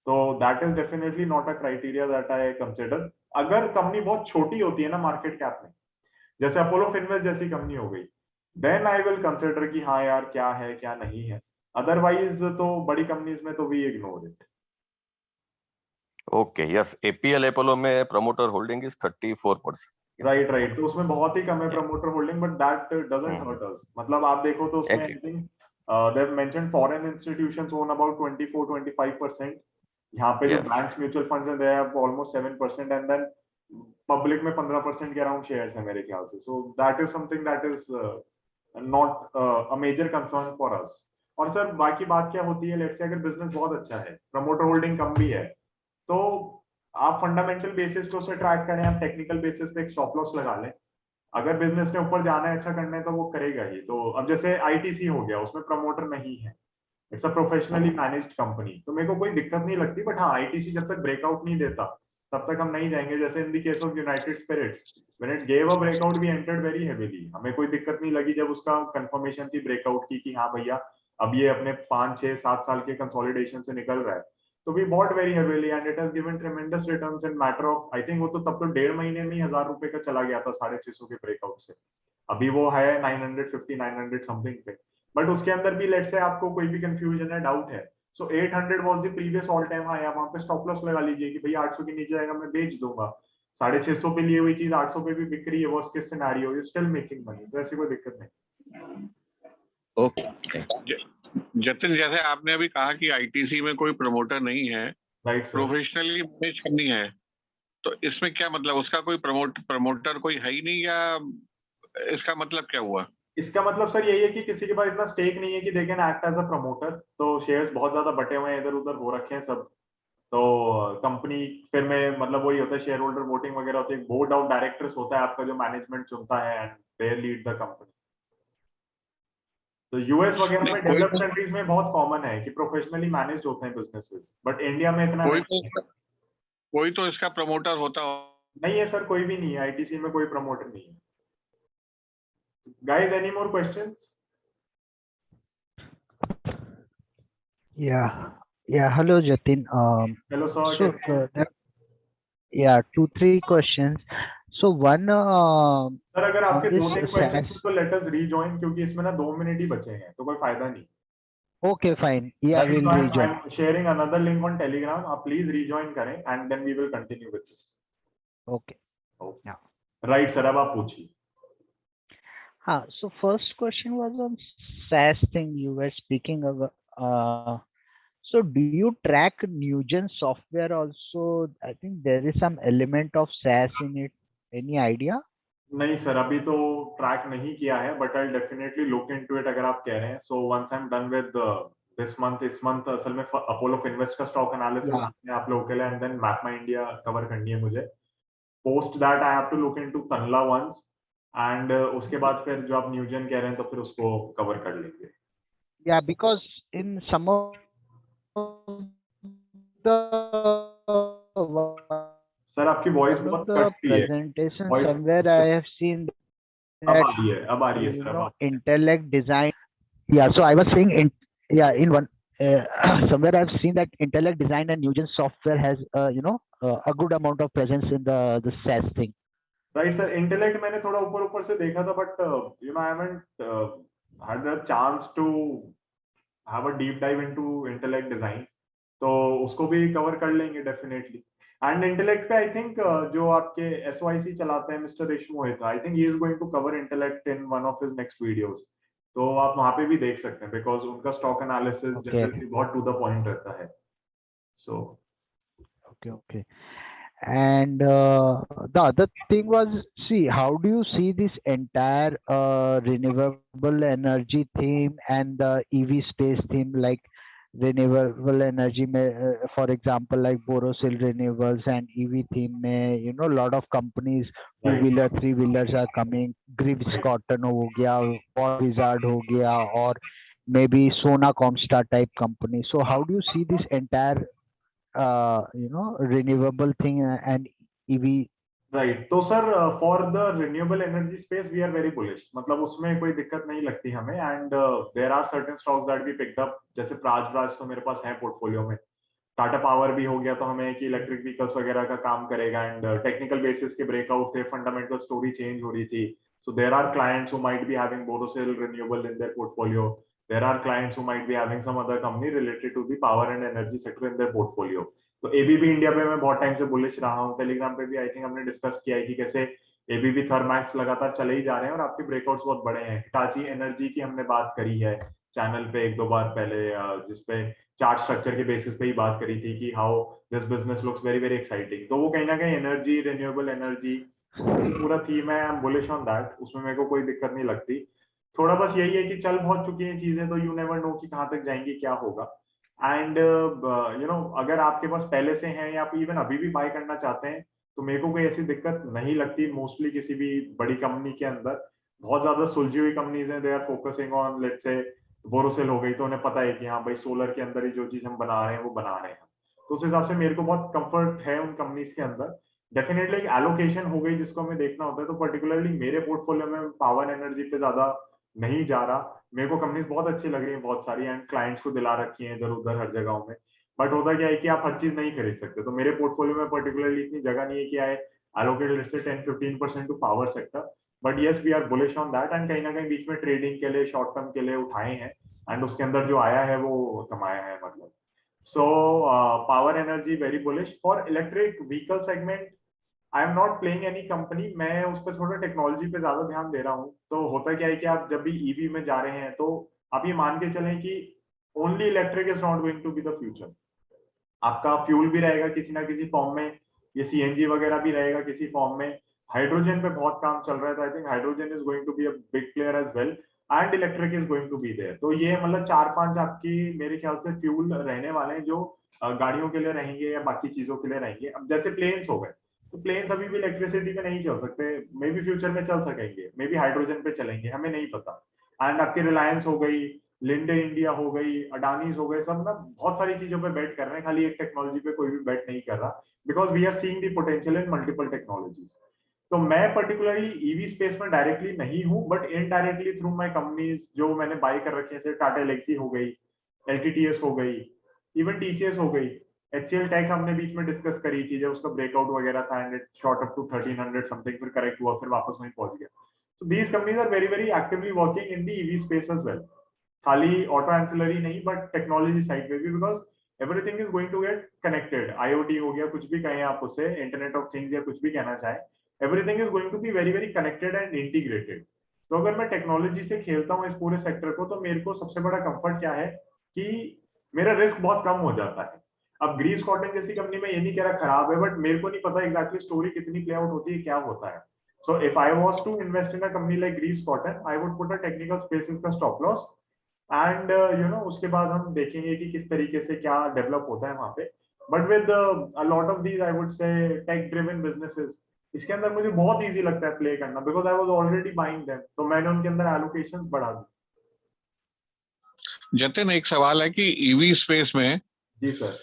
S1: तो that is definitely not a criteria that I consider. अगर कंपनी बहुत छोटी होती है ना मार्केट कैप में, जैसे अपोलो फिनवेस्ट जैसी कंपनी हो गई, देन आई विल कंसिडर कि हाँ यार क्या है क्या नहीं है। अदरवाइज तो बड़ी कंपनीज में तो we ignore it.
S3: Okay, yes, APL Apollo में promoter holding is 34%।
S1: Right right, तो उसमें बहुत ही कम है promoter holding, but that doesn't hurt us. मतलब आप देखो तो उसमें I think they have mentioned foreign institutions own about 24-25%। यहाँ पे जो बैंक्स म्यूचुअल फंड्स हैं they have almost 7%, and then public में 15% के अराउंड शेयर्स है मेरे ख्याल से। So that is something that is not a major concern for us. और सर बाकी बात क्या होती है, लेट्स से अगर बिजनेस बहुत अच्छा है, प्रमोटर होल्डिंग कम भी है, तो आप फंडामेंटल बेसिस पे उसे ट्रैक करें, आप टेक्निकल बेसिस पे एक स्टॉप लॉस लगा लें। अगर बिजनेस ने ऊपर जाना है, अच्छा करना है, तो वो करेगा ही। तो अब जैसे ITC हो गया, उसमें प्रमोटर नहीं है, it's a professionally managed company, तो मेरे को कोई दिक्कत नहीं लगती। बट हाँ, ITC जब तक ब्रेकआउट नहीं देता तब तक हम नहीं जाएंगे। जैसे in the case of United Spirits, when it gave a breakout we entered very heavily. हमें कोई दिक्कत नहीं लगी जब उसका कंफर्मेशन थी ब्रेकआउट की कि हाँ भैया अब ये अपने 5-6-7 साल के कंसोलिडेशन से निकल रहा है, तो we bought very heavily and it has given tremendous returns in matter of, I think वो तो तब तो 1.5 महीने में ही 1000 रुपए का चला गया था 650 के ब्रेकआउट से। अभी वो है 950-900 समथिंग पे। बट उसके अंदर भी लेट्स से आपको कोई भी कंफ्यूजन है, डाउट है, सो 800 was the previous all time high. आप वहां पे स्टॉप लॉस लगा लीजिए कि भैया 800 के नीचे आएगा मैं बेच दूंगा। 650 पे लिए हुई चीज 800 पे भी बिक रही है, worst case scenario you still making money, तो ऐसी कोई दिक्कत नहीं।
S3: ओके
S2: जतिन, जैसे आपने अभी कहा कि ITC में कोई प्रमोटर नहीं है,
S1: राइट सर,
S2: प्रोफेशनली मैनेज करनी है, तो इसमें क्या मतलब, उसका कोई प्रमोटर कोई है ही नहीं, या इसका मतलब क्या हुआ?
S1: इसका मतलब सर यही है कि किसी के पास इतना स्टेक नहीं है कि they can act as a promoter. तो शेयर्स बहुत ज्यादा बटे हुए हैं, इधर उधर हो रखे हैं सब। तो कंपनी फिर में मतलब वही होता है, शेयर होल्डर वोटिंग वगैरह होती है, बोर्ड ऑफ डायरेक्टर्स होता है आपका जो मैनेजमेंट चुनता है and they lead the company. तो यूएस वगैरह में डेवलप्ड कंट्रीज में बहुत कॉमन है कि प्रोफेशनली मैनेज्ड होते हैं बिजनेसेस, बट इंडिया में इतना
S2: कोई तो इसका प्रमोटर होता
S1: नहीं है सर, कोई भी नहीं है। ITC में कोई प्रमोटर नहीं है। Guys, any more questions?
S5: Hello, Jatin.
S1: Hello sir,
S5: So,
S1: कैसे?
S5: 2-3 questions. So, one,
S1: सर अगर आपके
S5: this
S1: 2-3 क्वेश्चंस हैं तो लेट अस रीजॉइन, क्योंकि इसमें ना 2 मिनट ही बचे हैं, तो कोई फायदा नहीं।
S5: okay, fine. Yeah,
S1: Right,
S5: we'll
S1: so
S5: rejoin.
S1: I'm sharing another link on Telegram. आप प्लीज rejoin करें and then we will continue with this.
S5: Okay.
S1: Okay.
S5: Yeah.
S1: Right, sir, अब आप पूछिए।
S5: So first question was on SaaS thing you were speaking about. So do you track Newgen software also? I think there is some element of SaaS in it. Any idea?
S1: नहीं sir, अभी तो track नहीं किया है, but I definitely look into it अगर आप कह रहे हैं। So once I am done with this month, इस मंथ असल में अपोलो फिनवेस्ट का स्टॉक एनालिसिस आप लोगों के लिए, and then MapmyIndia cover करनी है मुझे। Post that I have to look into Tanla once, एंड उसके बाद फिर जो आप न्यूजन कह रहे हैं तो फिर उसको कवर कर लेंगे।
S5: Yeah, because in some of the
S1: sir आपकी वॉइस बहुत कटती है।
S5: presentation somewhere I have seen
S1: अब आ रही है, अब आ रही है सर, अब
S5: intellect design. Yeah, so I was saying in one somewhere I've seen that intellect design and Newgen software has a good amount of presence in the SaaS thing.
S1: Right sir, intellect मैंने थोड़ा ऊपर ऊपर से देखा था, but I haven't had a chance to have a deep dive into intellect design, तो उसको भी कवर कर लेंगे डेफिनेटली। एंड इंटेलेक्ट पे आई थिंक जो आपके SYC चलाते हैं मिस्टर रेशमोहित, I think he is going to cover Intellect in one of his next videos, तो आप वहां पे भी देख सकते हैं, बिकॉज उनका स्टॉक एनालिसिस जनरली बहुत टू द पॉइंट रहता है। सो
S5: okay. And the other thing was, see, how do you see this entire renewable energy theme and the EV space theme? Like renewable energy में for example like Borosil Renewables and EV theme में you know lot of companies two wheeler three wheelers are coming. Gribbs Cotton हो गया, Ford Wizard हो गया, or maybe Sona Comstar type company. So how do you see this entire you know renewable thing and EV?
S1: Right तो sir for the renewable energy space we are very bullish, मतलब उसमें कोई दिक्कत नहीं लगती हमें. And there are certain stocks that we picked up, जैसे प्राज तो मेरे पास है पोर्टफोलियो में. टाटा पावर भी हो गया तो हमें कि इलेक्ट्रिक व्हीकल्स वगैरह का काम करेगा. एंड टेक्निकल बेसिस के ब्रेकआउट थे, फंडामेंटल स्टोरी चेंज हो रही थी. So there are clients who might be having Borosil renewable in their portfolio. There are clients who might be having some other company related to the power and energy sector in their portfolio. तो ABB India पे मैं बहुत time से bullish रहा हूँ. Telegram पे भी I think हमने डिस्कस किया है कि कैसे एबीबी थर्मैक्स लगातार चले ही जा रहे हैं और आपके ब्रेकआउट्स बहुत बड़े हैं. हिटाची एनर्जी की हमने बात करी है चैनल पे एक दो बार पहले, जिसपे चार्ट स्ट्रक्चर के बेसिस पे ही बात करी थी कि how this business looks very very exciting. तो वो कहीं ना कहीं एनर्जी, रिन्यूएबल एनर्जी, पूरा थीम है. I am bullish on that. उसमें मेरे को कोई दिक्कत नहीं लगती. थोड़ा बस यही है कि चल बहुत चुकी हैं चीजें, तो यू नेवर नो कि कहाँ तक जाएंगी, क्या होगा. एंड यू नो अगर आपके पास पहले से हैं या आप इवन अभी भी बाय करना चाहते हैं तो मेरे को कोई ऐसी दिक्कत नहीं लगती. मोस्टली किसी भी बड़ी कंपनी के अंदर बहुत ज्यादा सुलझी हुई कंपनीज हैं, they are focusing on, let's say Borosil हो गई तो उन्हें पता है कि हाँ भाई सोलर के अंदर ही जो चीज हम बना रहे हैं वो बना रहे हैं. तो उस हिसाब से मेरे को बहुत कंफर्ट है उन कंपनीज के अंदर. डेफिनेटली एक एलोकेशन हो गई जिसको हमें देखना होता है. तो पर्टिकुलरली मेरे पोर्टफोलियो में पावर एनर्जी पे ज्यादा नहीं जा रहा. मेरे को कंपनीज बहुत अच्छी लग रही हैं बहुत सारी, एंड क्लाइंट्स को दिला रखी हैं इधर उधर हर जगहों में. बट होता क्या है कि आप हर चीज नहीं खरीद सकते. तो मेरे पोर्टफोलियो में पर्टिकुलरली इतनी जगह नहीं है कि आई allocated let's say 10-15% to power sector. But yes we are bullish on that. And कहीं ना कहीं बीच में ट्रेडिंग के लिए शॉर्ट टर्म के लिए उठाए हैं एंड उसके अंदर जो आया है वो कमाया है मतलब. So power energy very bullish. For electric vehicle segment I am not playing any company. मैं उस पर थोड़ा टेक्नोलॉजी पे ज्यादा ध्यान दे रहा हूँ. तो होता क्या है कि आप जब भी ईवी में जा रहे हैं तो आप ये मान के चलें कि only electric is not going to be the future. आपका फ्यूल भी रहेगा किसी ना किसी फॉर्म में, ये सीएनजी वगैरह भी रहेगा किसी फॉर्म में. हाइड्रोजन पे बहुत काम चल रहा है, तो I think hydrogen is going to be a big player as well. And electric is going to be there. तो ये मतलब 4-5 आपकी मेरे ख्याल से फ्यूल रहने वाले हैं जो गाड़ियों के लिए रहेंगे या बाकी चीजों के लिए रहेंगे. अब जैसे प्लेन्स हो गए, तो प्लेन्स अभी भी इलेक्ट्रिसिटी पे नहीं चल सकते. मे बी फ्यूचर में चल सकेंगे, मे बी हाइड्रोजन पे चलेंगे, हमें नहीं पता. एंड आपकी रिलायंस हो गई, लिंडे इंडिया हो गई, अडानीज हो गए, सब ना बहुत सारी चीजों पे बेट कर रहे हैं. खाली एक टेक्नोलॉजी पे कोई भी बेट नहीं कर रहा, because we are seeing the potential in multiple technologies. तो मैं पर्टिकुलरली ईवी स्पेस में डायरेक्टली नहीं हूँ, but indirectly through my companies जो मैंने बाय कर रखे हैं, जैसे टाटा एलेक्सी हो गई, एलटीटीएस हो गई, इवन टीसीएस हो गई. एचसीएल टेक हमने बीच में डिस्कस करी थी जब उसका ब्रेकआउट वगैरह था and it shot up to 1300 something, फिर करेक्ट हुआ, फिर वापस वहीं पहुंच गया. So these companies are very very actively working in the EV space as well. खाली ऑटो एंसिलरी नहीं बट टेक्नोलॉजी साइड पे भी, because everything is going to get connected. IoT हो गया, कुछ भी कहें आप उसे, इंटरनेट ऑफ थिंग्स या कुछ भी कहना चाहें, everything is going to be very very connected and integrated. तो अगर मैं टेक्नोलॉजी से खेलता हूँ इस पूरे सेक्टर को, तो मेरे को सबसे बड़ा कंफर्ट क्या है कि मेरा रिस्क बहुत कम हो जाता है. अब ग्रीव्स कॉटन जैसी कंपनी में ये नहीं कह रहा खराब है, बट मेरे को नहीं पता एग्जैक्टली स्टोरी कितनी प्ले आउट होती है, क्या होता है. So if I was to invest in a company like Greaves Cotton, I would put a technical स्पेसिस का stop loss. And you know उसके बाद हम देखेंगे कि किस तरीके से क्या डेवलप होता है वहां पे. But with a lot of these I would say tech driven businesses, इसके अंदर मुझे बहुत इजी लगता है प्ले करना, because I was already buying them. तो मैंने उनके अंदर एलोकेशन बढ़ा दी.
S2: जतिन, एक सवाल है कि ईवी स्पेस में,
S1: जी सर,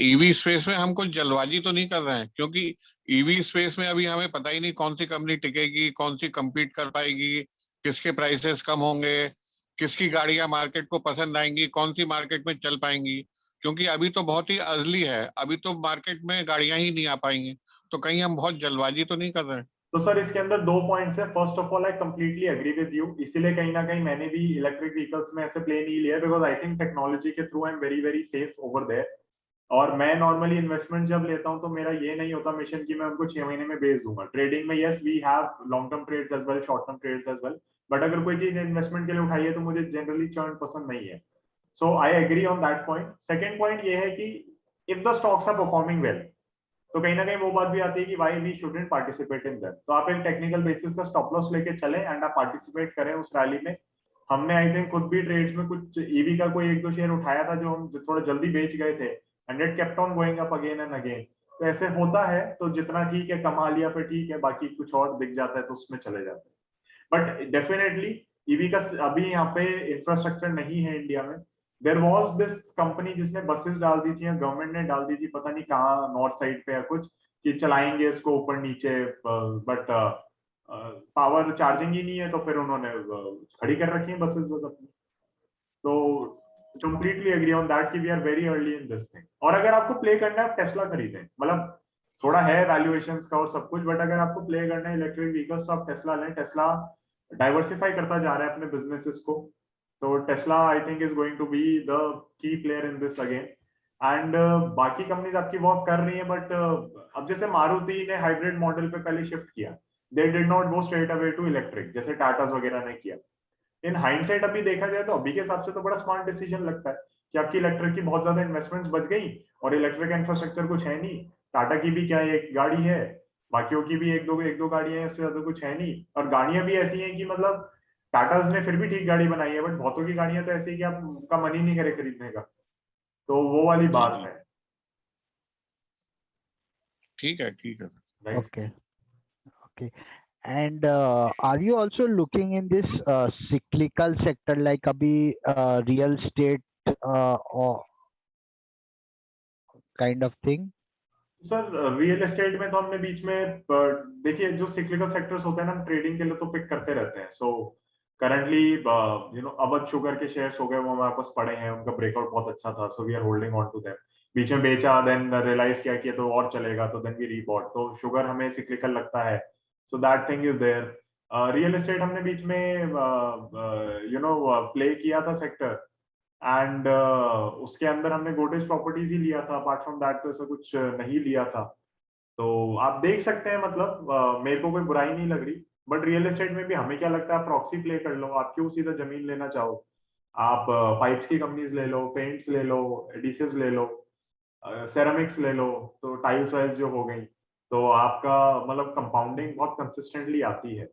S2: ईवी स्पेस में हम कुछ जल्दबाजी तो नहीं कर रहे हैं? क्योंकि ईवी स्पेस में अभी हमें पता ही नहीं कौन सी कंपनी टिकेगी, कौन सी compete कर पाएगी, किसके प्राइसेस कम होंगे, किसकी गाड़ियां मार्केट को पसंद आएंगी, कौन सी मार्केट में चल पाएंगी. क्योंकि अभी तो बहुत ही अर्ली है, अभी तो मार्केट में गाड़ियां ही नहीं आ पाएंगी. तो कहीं हम बहुत जल्दबाजी तो नहीं कर रहे हैं?
S1: तो सर इसके अंदर 2 पॉइंट्स है. First of all I completely agree with you. इसीलिए कहीं ना कहीं मैंने भी इलेक्ट्रिक व्हीकल्स में ऐसे प्ले नहीं लिया, बिकॉज आई थिंक टेक्नोलॉजी के through I am very very safe over there. और मैं नॉर्मली इन्वेस्टमेंट जब लेता हूं तो मेरा ये नहीं होता मिशन कि मैं उनको 6 महीने में बेच दूंगा. ट्रेडिंग में yes we have long term trades as well, short term trades as well, but अगर कोई चीज इन्वेस्टमेंट के लिए उठाई है तो मुझे जनरली चर्न पसंद नहीं है. So I agree on that point. Second point ये है कि if the stocks are performing well, तो कहीं ना कहीं वो बात भी आती है कि why we shouldn't participate in that. तो आप एक टेक्निकल बेसिस का स्टॉप लॉस लेके चले एंड आप पार्टिसिपेट करें उस रैली में, हमने आई थिंक खुद भी ट्रेड्स में कुछ ईवी का कोई एक दो शेयर उठाया था जो हम थोड़ा जल्दी बेच गए थे, and it kept on going up again and again. तो ऐसे होता है, तो जितना ठीक है कमा लिया फिर ठीक है, बाकी कुछ और दिख जाता है तो उसमें चले जाते हैं। बट डेफिनेटली ईवी का अभी यहाँ पे इंफ्रास्ट्रक्चर नहीं है इंडिया में। देयर वाज दिस कंपनी जिसने बसेस डाल दी थी, गवर्नमेंट ने डाल दी थी, पता नहीं कहाँ नॉर्थ साइड पे या कुछ, कि चलाएंगे इसको ऊपर नीचे, बट पावर चार्जिंग ही नहीं है, तो फिर उन्होंने खड़ी कर रखी है बसेस बस अपनी। तो कंप्लीटली एग्री ऑन दैट कि we are very early in this thing. और अगर आपको प्ले करना है आप टेस्ला खरीदें, मतलब थोड़ा है वैल्यूएशंस का और सब कुछ, बट अगर आपको प्ले करना है इलेक्ट्रिक व्हीकल्स तो आप टेस्ला लें। टेस्ला डाइवर्सिफाई करता जा रहा है अपने बिजनेसेस को, तो Tesla I think is going to be the key player in this again. And बाकी कंपनीज आपकी वर्क कर रही है, बट अब जैसे मारुति ने हाइब्रिड मॉडल पे पहले शिफ्ट किया, they did not go straight away to electric जैसे टाटास वगैरह ने किया। इन हाइंडसाइट अभी देखा जाए तो अभी के हिसाब से तो बड़ा स्मार्ट डिसीजन लगता है कि आपकी इलेक्ट्रिक की बहुत ज्यादा इन्वेस्टमेंट्स बच गई और इलेक्ट्रिक इंफ्रास्ट्रक्चर कुछ है नहीं। टाटा की भी क्या एक गाड़ी है, बाकियों की भी एक दो गाड़ियां हैं, उससे ज्यादा कुछ है नहीं। और गाड़ियां भी ऐसी हैं कि मतलब टाटा ने फिर भी ठीक गाड़ी बनाई है, बट बहुतों की गाड़ियां तो ऐसी है कि आपका मन ही नहीं करे खरीदने का। तो वो वाली बात है।
S2: ठीक है, ठीक है।
S1: Right?
S5: Okay. Okay. And are you also looking in this cyclical sector like abhi real estate or kind of thing?
S1: Sir real estate में तो हमने बीच में देखिए जो सिक्लिकल सेक्टर्स होते हैं ना, हम ट्रेडिंग के लिए तो पिक करते रहते हैं। सो करंटली अवध शुगर के शेयर्स हो गए, वो हमारे पास पड़े हैं, उनका ब्रेकआउट बहुत अच्छा था, so we are holding on to them. बीच में बेचा, देन रियलाइज किया कि तो और चलेगा, तो देन वी रीबॉट। तो शुगर हमें सिक्लिकल लगता है, so that thing is there. Real estate हमने बीच में प्ले किया था सेक्टर, एंड उसके अंदर हमने गोदरेज प्रॉपर्टीज ही लिया था, अपार्ट फ्रॉम दैट तो ऐसा कुछ नहीं लिया था। तो आप देख सकते हैं, मतलब मेरे को कोई बुराई नहीं लग रही। बट रियल एस्टेट में भी हमें क्या लगता है, प्रॉक्सी प्ले कर लो। आप क्यों सीधा जमीन लेना चाहो, आप पाइप्स की कंपनीज ले लो, पेंट्स ले लो, एडिसिव्स ले लो, सेरामिक्स ले लो, तो टाइल्स वाइल्स जो हो गई, तो आपका मतलब कंपाउंडिंग बहुत कंसिस्टेंटली आती है।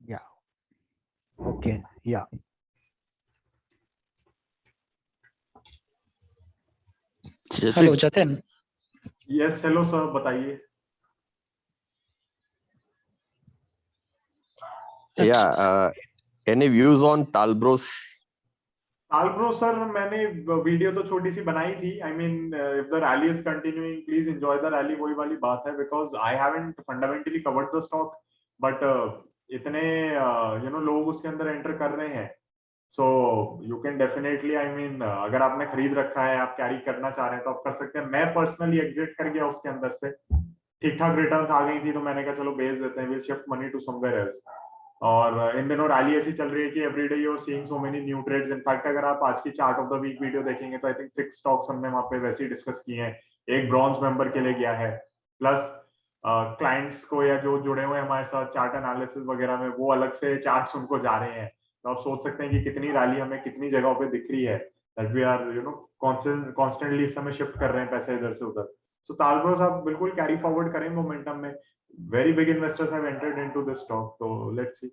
S5: Yeah. Okay. Yeah.
S6: Hello Jatin.
S1: Yes hello sir, बताइए।
S3: Yeah, any views on Talbros?
S1: Talbro sir, मैंने वीडियो तो छोटी सी बनाई थी। I mean if the rally is continuing, please enjoy the rally, वही वाली बात है। Because I haven't fundamentally covered the stock, but इतने लोग उसके अंदर एंटर कर रहे हैं, so you can definitely, I mean अगर आपने खरीद रखा है, आप कैरी करना चाह रहे हैं तो आप कर सकते हैं। मैं पर्सनली एग्जिट कर गया उसके अंदर से, ठीक ठाक रिटर्न्स आ गई थी, तो मैंने कहा चलो बेच देते हैं, will shift money to somewhere else. और इन दिनों रैली ऐसी चल रही है कि everyday you are seeing so many new trades. In fact अगर आप आज की chart of the week video देखेंगे तो आई थिंक 6 स्टॉक्स हमने वहां पे वैसे ही डिस्कस किए हैं। एक ब्रॉन्ज मेंबर के लिए गया है, प्लस क्लाइंट्स को या जो जुड़े हुए हैं हमारे साथ चार्ट एनालिसिस वगैरह में, वो अलग से चार्ट्स उनको जा रहे हैं। तो आप सोच सकते हैं कि कितनी रैली हमें कितनी जगहों पे दिख रही है, दैट वी आर कॉन्स्टेंटली इस समय शिफ्ट कर रहे हैं पैसे इधर से उधर। सो तालब्रोस आप बिल्कुल कैरी फॉरवर्ड करें मोमेंटम में। Very big investors have entered into this stock, तो let's see.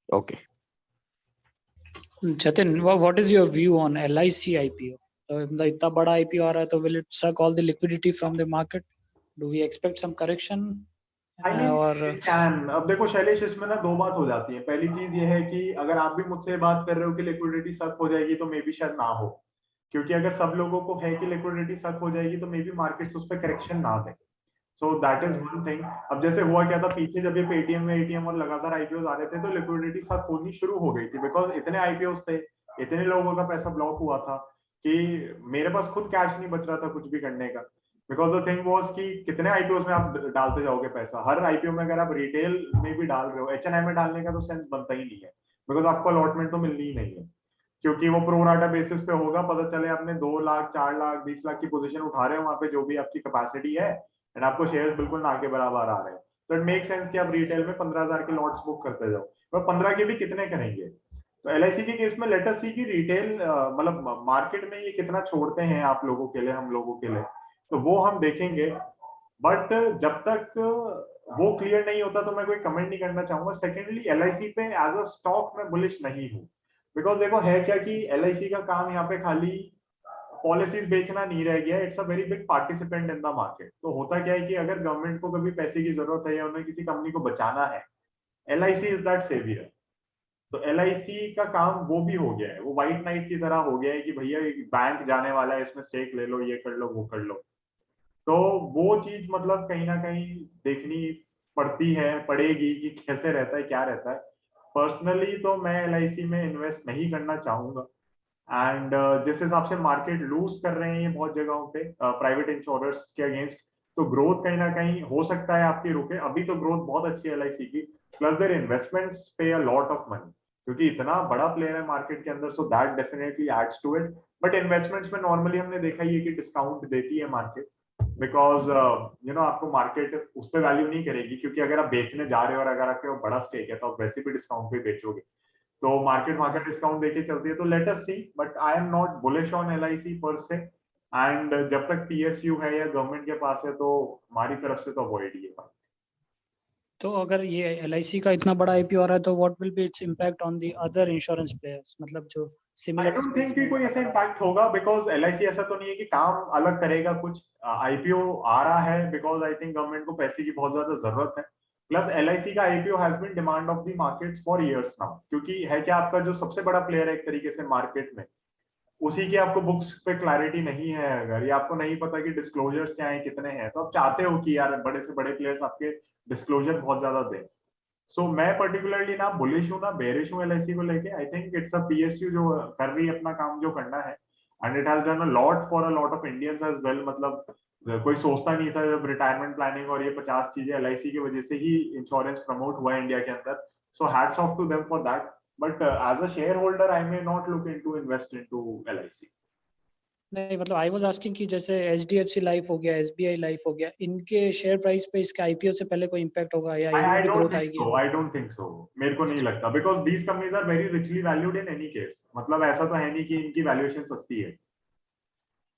S3: Okay.
S6: Jatin, what is your view on LIC IPO? तो इतना बड़ा IPO आ रहा है, तो will it suck all the liquidity from the market? Do we expect some correction?
S1: और अब देखो शैलेश, इसमें ना दो बात हो जाती है। पहली चीज ये है कि अगर आप भी मुझसे बात कर रहे हो कि लिक्विडिटी सक हो जाएगी, तो मे बी शायद ना हो, क्योंकि अगर सब लोगों को है कि लिक्विडिटी सक हो जाएगी तो मे बी मार्केट्स उस पर करेक्शन ना दें। सो दैट इज वन थिंग। अब जैसे हुआ क्या था पीछे, जब ये पेटीएम में एटीएम और लगातार आईपीओ आ रहे थे, तो लिक्विडिटी सक होनी शुरू हो गई थी, बिकॉज इतने आईपीओ थे, इतने लोगों का पैसा ब्लॉक हुआ था कि मेरे पास खुद कैश नहीं बच रहा था कुछ भी करने का। बिकॉज द थिंग वाज कि कितने आईपीओ में आप डालते जाओगे पैसा। हर आईपीओ में अगर आप रिटेल में भी डाल रहे हो, एचएनआई में डालने का तो सेंस बनता ही नहीं है, बिकॉज आपको अलॉटमेंट तो मिलनी ही नहीं है, क्योंकि वो प्रोराटा बेसिस पे होगा। पता चले आपने 2 लाख 4 लाख 20 लाख की पोजीशन उठा रहे हो वहां पे, जो भी आपकी कैपेसिटी है, एंड आपको शेयर्स बिल्कुल ना के बराबर आ रहे हैं, तो इट मेक सेंस कि आप रिटेल में 15,000 के लॉट्स बुक करते जाओ। पर 15 के भी कितने करेंगे? तो एलआईसी के केस में लेट अस सी कि रिटेल मतलब मार्केट में ये कितना छोड़ते हैं आप लोगों के लिए, हम लोगों के लिए, तो वो हम देखेंगे। बट जब तक वो क्लियर नहीं होता तो मैं कोई कमेंट नहीं करना चाहूंगा। सेकेंडली LIC पे एज अ स्टॉक मैं बुलिश नहीं हूँ, बिकॉज देखो है क्या कि LIC का काम यहाँ पे खाली पॉलिसीज बेचना नहीं रह गया, it's a very big participant in the market. तो होता क्या है कि अगर गवर्नमेंट को कभी पैसे की जरूरत है या उन्हें किसी कंपनी को बचाना है, LIC इज दैट सेवियर। तो LIC का काम वो भी हो गया है, वो व्हाइट नाइट की तरह हो गया है कि भैया बैंक जाने वाला है, इसमें स्टेक ले लो, ये कर लो, वो कर लो। तो वो चीज मतलब कहीं ना कहीं देखनी पड़ती है, पड़ेगी कि कैसे रहता है, क्या रहता है। पर्सनली तो मैं LIC में इन्वेस्ट नहीं करना चाहूंगा। एंड जिस हिसाब से मार्केट लूज कर रहे हैं ये बहुत जगहों पे प्राइवेट इंश्योरर्स के अगेंस्ट, तो ग्रोथ कहीं ना कहीं हो सकता है आपकी रुके। अभी तो ग्रोथ बहुत अच्छी है LIC की, प्लस देयर इन्वेस्टमेंट्स पे अ लॉट ऑफ मनी, क्योंकि इतना बड़ा प्लेयर है मार्केट के अंदर, so that definitely adds to it. But investments में नॉर्मली हमने देखा ही है कि डिस्काउंट देती है मार्केट, बिकॉज आपको मार्केट उस पर वैल्यू नहीं करेगी, क्योंकि अगर आप बेचने जा रहे हो और अगर आपके बड़ा स्टेक है तो आप वैसे भी डिस्काउंट पे बेचोगे, तो मार्केट मार्केट डिस्काउंट देके चलती है। तो let us see, but I am not bullish on LIC पर से। एंड जब तक PSU है या गवर्नमेंट के पास है तो हमारी तरफ से तो अवॉइड ही है।
S6: तो अगर ये LIC का इतना बड़ा IPO आ रहा है तो what will be its impact on the other insurance players, मतलब जो
S1: आई
S6: सिमिलर
S1: डोंट थिंक कि कोई ऐसा इम्पैक्ट होगा, बिकॉज LIC ऐसा तो नहीं है कि काम अलग करेगा कुछ। IPO आ रहा है बिकॉज आई थिंक गवर्नमेंट को पैसे की बहुत ज्यादा जरूरत है। प्लस LIC का IPO has been demand of the markets for years now, क्योंकि है क्या, आपका जो सबसे बड़ा प्लेयर है एक तरीके से मार्केट में, उसी की आपको बुक्स पे क्लैरिटी नहीं है, अगर ये आपको नहीं पता कि डिस्क्लोजर्स क्या है, कितने हैं, तो आप चाहते हो कि यार बड़े से बड़े प्लेयर्स आपके डिस्क्लोजर बहुत ज्यादा दें। सो मैं पर्टिकुलरली ना बुलिश हूँ ना बेरिश हूँ LIC को लेके। I think it's a PSU जो कर रही है अपना काम जो करना है, and it has done a lot for a lot of Indians as well. मतलब कोई सोचता नहीं था जब रिटायरमेंट प्लानिंग और ये 50 चीजें LIC की वजह से ही इंश्योरेंस प्रमोट हुआ है इंडिया के अंदर। So hats off to them for that, but as a share holder I may not look into invest into LIC।
S6: नहीं, मतलब आई वाज आस्किंग कि जैसे HDFC लाइफ हो गया, SBI लाइफ हो गया, इनके शेयर प्राइस पे इसके IPO से पहले कोई इम्पैक्ट होगा या इनमें
S1: I
S6: भी
S1: don't
S6: ग्रोथ
S1: think
S6: आएगी?
S1: so. I don't think so. मेरे को नहीं लगता, because these companies are very richly valued in any case. मतलब ऐसा तो है नहीं कि इनकी वैल्यूएशन सस्ती है,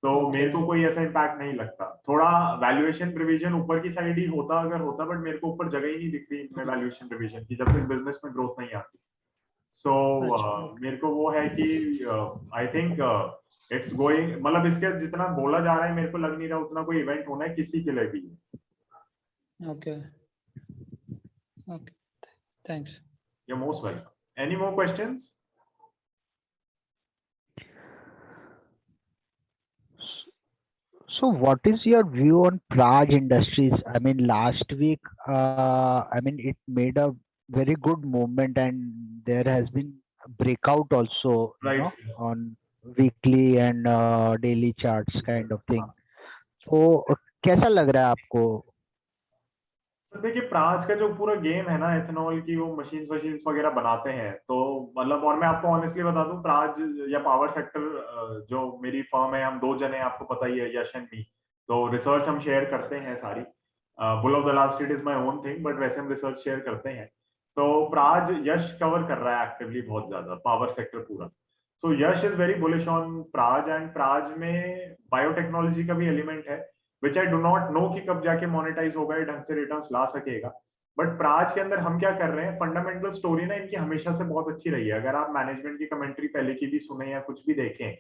S1: तो मेरे को कोई ऐसा इम्पैक्ट नहीं लगता। थोड़ा वैल्यूएशन प्रिविजन ऊपर की साइड ही होता अगर होता, बट मेरे को ऊपर जगह ही नहीं दिख रही इनमें वैल्यूएशन प्रिविजन की, जब तक बिजनेस में ग्रोथ नहीं आती। सो मेरे को वो है कि आई थिंक इट्स गोइंग, मतलब इसके जितना बोला जा रहा है मेरे को लग नहीं रहा उतना कोई इवेंट होना है किसी के लिए भी।
S6: Okay, thanks.
S1: You're most welcome. Any more questions?
S5: So what is your view on Praj Industries? I mean, last week, it made a very good movement, and there has been a breakout also,
S1: Right.
S5: on weekly and daily charts kind of thing. So कैसा लग रहा है आपको?
S1: Sir देखिए, प्राज का जो पूरा game है ना, एथेनॉल की वो मशीन्स वगैरह बनाते हैं, तो मतलब, और मैं आपको ऑनेस्टली बता दूं, प्राज या पावर सेक्टर जो मेरी फर्म है, हम दो जने, आपको पता ही है, यश एंड मी, तो रिसर्च हम शेयर करते हैं सारी। Bull of the last it is my own thing, but वैसे हम रिसर्च शेयर करते हैं। तो प्राज, यश कवर कर रहा है एक्टिवली बहुत ज्यादा पावर सेक्टर पूरा। So Yash is very bullish on Praj, and Praj में बायोटेक्नोलॉजी का भी एलिमेंट है, which I do not know कि कब जाके मोनेटाइज होगा, ये ढंग से रिटर्न्स ला सकेगा। बट प्राज के अंदर हम क्या कर रहे हैं, फंडामेंटल स्टोरी ना इनकी हमेशा से बहुत अच्छी रही है। अगर आप मैनेजमेंट की कमेंट्री पहले की भी सुने या कुछ भी देखें,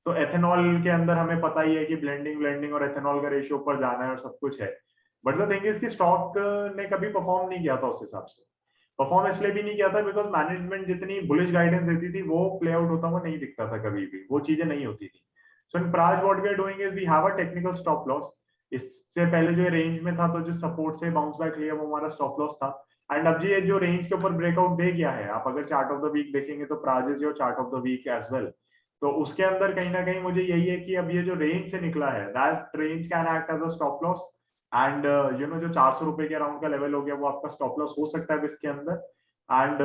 S1: तो एथेनॉल के अंदर हमें पता ही है कि ब्लेंडिंग और एथेनॉल का रेशियो ऊपर जाना है और सब कुछ है। बट द थिंग इज कि स्टॉक ने कभी परफॉर्म नहीं किया था उस हिसाब से। परफॉर्म इसलिए भी नहीं किया था बिकॉज मैनेजमेंट जितनी बुलिश गाइडेंस देती थी वो प्ले आउट होता हुआ नहीं दिखता था, कभी भी वो चीजें नहीं होती थी। So in Praj what we are doing is we have a technical stop loss. इससे पहले जो रेंज में था, तो जो सपोर्ट से बाउंस बैक लिया वो हमारा स्टॉप लॉस था। एंड अब जी ये जो रेंज के ऊपर ब्रेकआउट दे गया है, आप अगर चार्ट ऑफ द वीक देखेंगे तो Praj is your chart of the week as well. तो उसके अंदर कहीं ना कहीं मुझे यही है कि अब ये जो रेंज से निकला है, that range can act as a stop loss. And जो 400 रुपए के अराउंड का लेवल हो गया, वो आपका स्टॉप लॉस हो सकता है इसके अंदर। एंड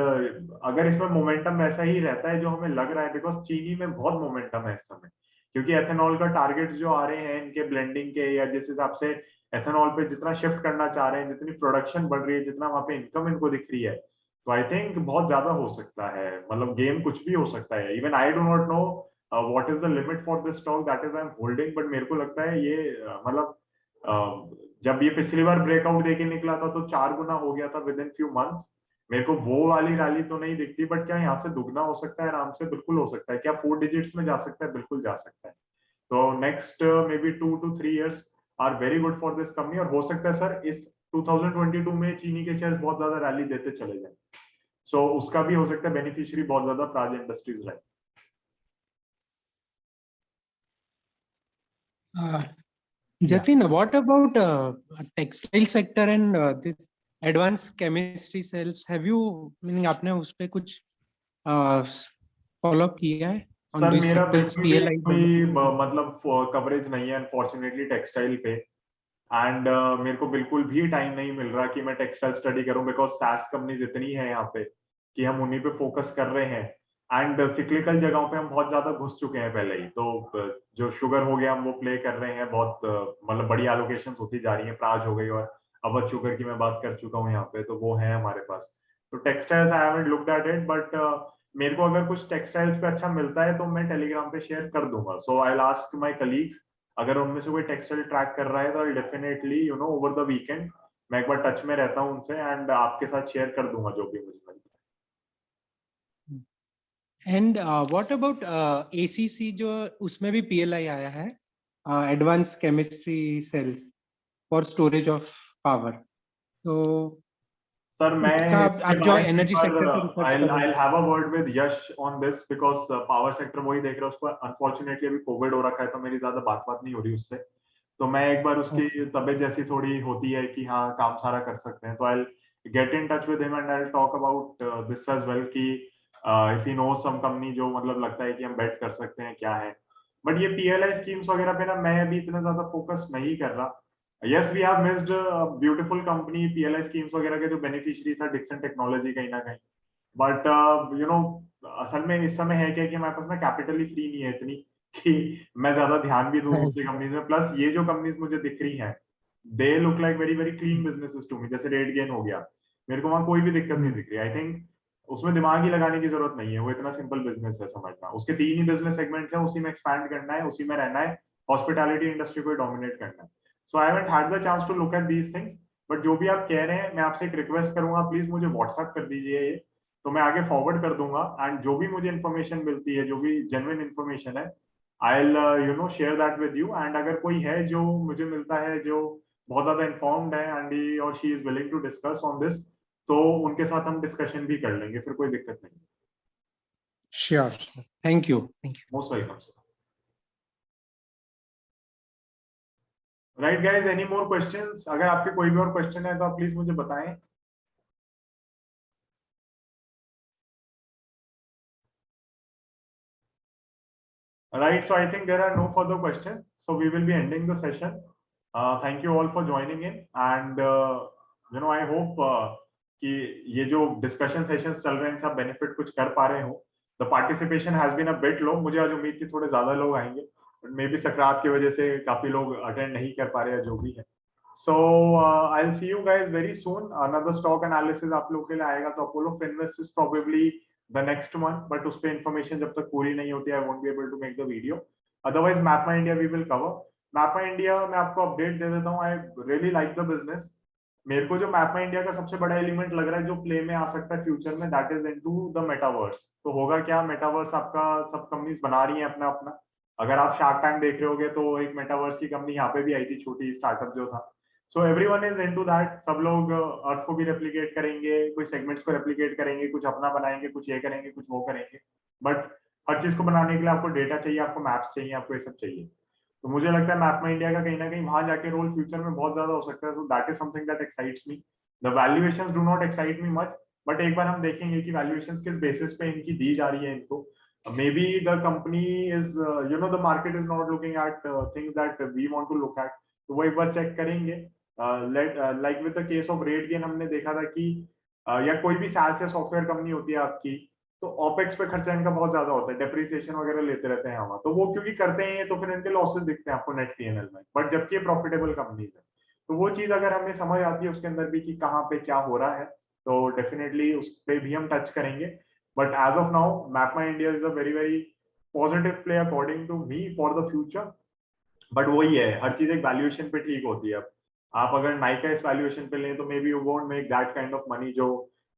S1: अगर इसमें मोमेंटम वैसा ही रहता है जो हमें लग रहा है, बिकॉज चीनी में बहुत मोमेंटम है इस समय, क्योंकि एथेनॉल का टारगेट्स जो आ रहे हैं इनके ब्लेंडिंग के, या जिस हिसाब से एथेनॉल पे जितना शिफ्ट करना चाह रहे हैं, जितनी प्रोडक्शन बढ़ रही है, जितना वहां पे इनकम इनको दिख रही है, तो आई थिंक बहुत ज्यादा हो सकता है। मतलब गेम कुछ भी हो सकता है। Even I do not know what is the limit for this stock that is I am holding, but मेरे को लगता है ये मतलब जब ये पिछली बार ब्रेकआउट देके निकला था तो 4 गुना हो गया था विद इन फ्यू मंथ्स। मेरे को वो वाली रैली तो नहीं दिखती, बट क्या यहाँ से दुगना हो सकता है? आराम से बिल्कुल हो सकता है। क्या 4 डिजिट्स में जा सकता है? बिल्कुल जा सकता है। तो next maybe 2 to 3 years are very good for this company. और हो सकता है सर इस 2022 में चीनी के शेयर्स बहुत ज्यादा रैली देते चले जाए, सो उसका भी हो सकता है बेनिफिशियरी बहुत ज्यादा प्राज इंडस्ट्रीज रहे।
S7: Jatin, what about textile sector and this advanced chemistry cells? Have you meaning आपने उस पे कुछ follow किया है?
S1: सर मेरा बिल्कुल भी कोई मतलब कवरेज नहीं है अनफॉर्चुनेटली टेक्सटाइल पे। एंड मेरे को बिल्कुल भी टाइम नहीं मिल रहा कि मैं टेक्सटाइल स्टडी करूं, बिकॉज सैस कंपनीज इतनी है यहाँ पे कि हम उन्हीं पे फोकस कर रहे हैं। एंड सिक्लिकल जगहों पे हम बहुत ज्यादा घुस चुके हैं पहले ही। तो जो शुगर हो गया हम वो प्ले कर रहे हैं, बहुत मतलब बड़ी एलोकेशन होती जा रही है। प्राज हो गई और अवध शुगर की मैं बात कर चुका हूँ यहाँ पे, तो वो है हमारे पास। तो textiles I haven't looked at it, but मेरे को अगर कुछ टेक्सटाइल्स पे अच्छा मिलता है तो मैं टेलीग्राम पे शेयर कर दूंगा। So I will ask my colleagues, अगर उनमें से कोई टेक्सटाइल ट्रैक कर रहा है तो definitely you know over the weekend मैं एक बार टच में रहता हूँ उनसे एंड आपके साथ शेयर कर दूंगा जो भी मुझे मिलता
S7: है। एंड व्हाट अबाउट ACC जो उसमें भी PLI आया है, advance chemistry cells for storage of power. तो
S1: सर मैं
S7: आप जो एनर्जी सेक्टर पे रिसर्च कर रहे हैं,
S1: I'll have a word with Yash on this because power sector वही देख रहा है। उसको अनफॉर्चुनेटली अभी कोविड हो रखा है तो मेरी ज्यादा बात नहीं हो रही उससे। तो मैं एक बार उसकी तबीयत जैसी थोड़ी होती है कि हाँ काम सारा कर सकते हैं, तो I'll get in touch with him and I'll talk about this as well कि if he knows some company जो मतलब लगता है कि हम बेट कर सकते हैं क्या है। बट ये PLI स्कीम्स वगैरह पे ना मैं अभी इतना ज्यादा फोकस नहीं कर रहा। Yes, we have missed a beautiful company, PLI schemes वगैरह के जो बेनिफिशियरी था डिक्सन टेक्नोलॉजी कहीं ना कहीं। बट यू नो असल में इस समय है क्या कि हमारे पास में कैपिटल ही फ्री नहीं है इतनी कि मैं ज्यादा ध्यान भी दूं दूसरी कंपनीज में। प्लस ये जो कंपनीज मुझे दिख रही हैं they look like very very clean businesses to me. जैसे रेड गेन हो गया, मेरे को वहां कोई भी दिक्कत नहीं दिख रही। आई थिंक उसमें दिमाग ही लगाने की जरूरत नहीं है, वो इतना सिंपल बिजनेस है समझना। उसके 3 ही बिजनेस सेगमेंट्स हैं, उसी में एक्सपैंड करना है, उसी में रहना है, हॉस्पिटैलिटी इंडस्ट्री को डोमिनेट करना है। So I haven't had the chance to look at these things. But जो भी आप कह रहे हैं मैं आपसे एक रिक्वेस्ट करूंगा, प्लीज मुझे व्हाट्सएप कर दीजिए ये, तो मैं आगे फॉरवर्ड कर दूंगा। एंड जो भी मुझे इन्फॉर्मेशन मिलती है, जो भी जेन्युइन इन्फॉर्मेशन है, I will you know share that with you. And अगर कोई है जो मुझे मिलता है जो बहुत ज्यादा इन्फॉर्म्ड है एंड ही और she is willing to discuss on this, तो उनके साथ हम डिस्कशन भी कर लेंगे, फिर कोई दिक्कत नहीं।
S7: Sure, thank you,
S1: most welcome sir. Right guys, any more questions? अगर आपके कोई भी और क्वेश्चन है तो आप प्लीज मुझे बताएं। Right, so I think there are no further questions, so we will be ending the session. Thank you all for joining in, and you know I hope कि ये जो डिस्कशन सेशंस चल रहे हैं सब बेनिफिट कुछ कर पा रहे हो। The participation has been a bit low, मुझे आज उम्मीद थी थोड़े ज्यादा लोग आएंगे, बट मे बी सकरात की वजह से काफी लोग अटेंड नहीं कर पा रहे हैं, जो भी है। So I will see you guys very soon. Another stock analysis आप लोग के लिए आएगा, तो Apollo Finvest is probably the next one, but उस पे information जब तक पूरी नहीं होती, I won't be able to make the video. Otherwise, Mapma India we will cover. Mapma India मैं आपको अपडेट दे देता हूँ। I really like the business. मेरे को जो Mapma India का सबसे बड़ा एलिमेंट लग रहा है जो प्ले में आ सकता है फ्यूचर में, that is into the metaverse. तो होगा क्या, मेटावर्स आपका सब कंपनीज बना रही हैं अपना अपना। अगर आप शार्क टैंक देख रहे होगे तो एक मेटावर्स की कंपनी यहाँ पे भी आई थी, छोटी स्टार्टअप जो था। So everyone is into that. सब लोग अर्थ को भी रेप्लिकेट करेंगे, कोई सेगमेंट्स को रेप्लिकेट करेंगे, कुछ अपना बनाएंगे, कुछ ये करेंगे, कुछ वो करेंगे। बट हर चीज को बनाने के लिए आपको डेटा चाहिए, आपको मैप्स चाहिए, आपको ये सब चाहिए। तो मुझे लगता है मैपमा इंडिया का कहीं ना कहीं वहां जाके रोल फ्यूचर में बहुत ज्यादा हो सकता है। So that is something that excites me. The valuations do not excite me much, but एक बार हम देखेंगे कि वैल्यूएशंस किस बेसिस पे इनकी दी जा रही है इनको। maybe the company is you know the market is not looking at things that we want to look at, तो वो एक बार चेक करेंगे। Like with the case of red gain हमने देखा था कि या कोई भी SaaS या सॉफ्टवेयर कंपनी होती है आपकी, तो ऑपेक्स पे खर्चा इनका बहुत ज्यादा होता है, डेप्रिसिएशन वगैरह लेते रहते हैं हम, तो वो क्योंकि करते हैं तो फिर इनके लॉसेस दिखते हैं आपको नेट P&L में। बट जबकि ये प्रॉफिटेबल कंपनीज है, तो वो चीज अगर हमें समझ आती है उसके अंदर भी कि कहाँ पे क्या हो रहा है, तो डेफिनेटली उस पर भी हम टच करेंगे। But as of now MapmyIndia is a very very positive play according to me for the future. But वही है, हर चीज एक वैल्यूएशन पे ठीक होती है। आप अगर नाइका इस वैल्यूएशन पे लें तो maybe you won't make that kind of money जो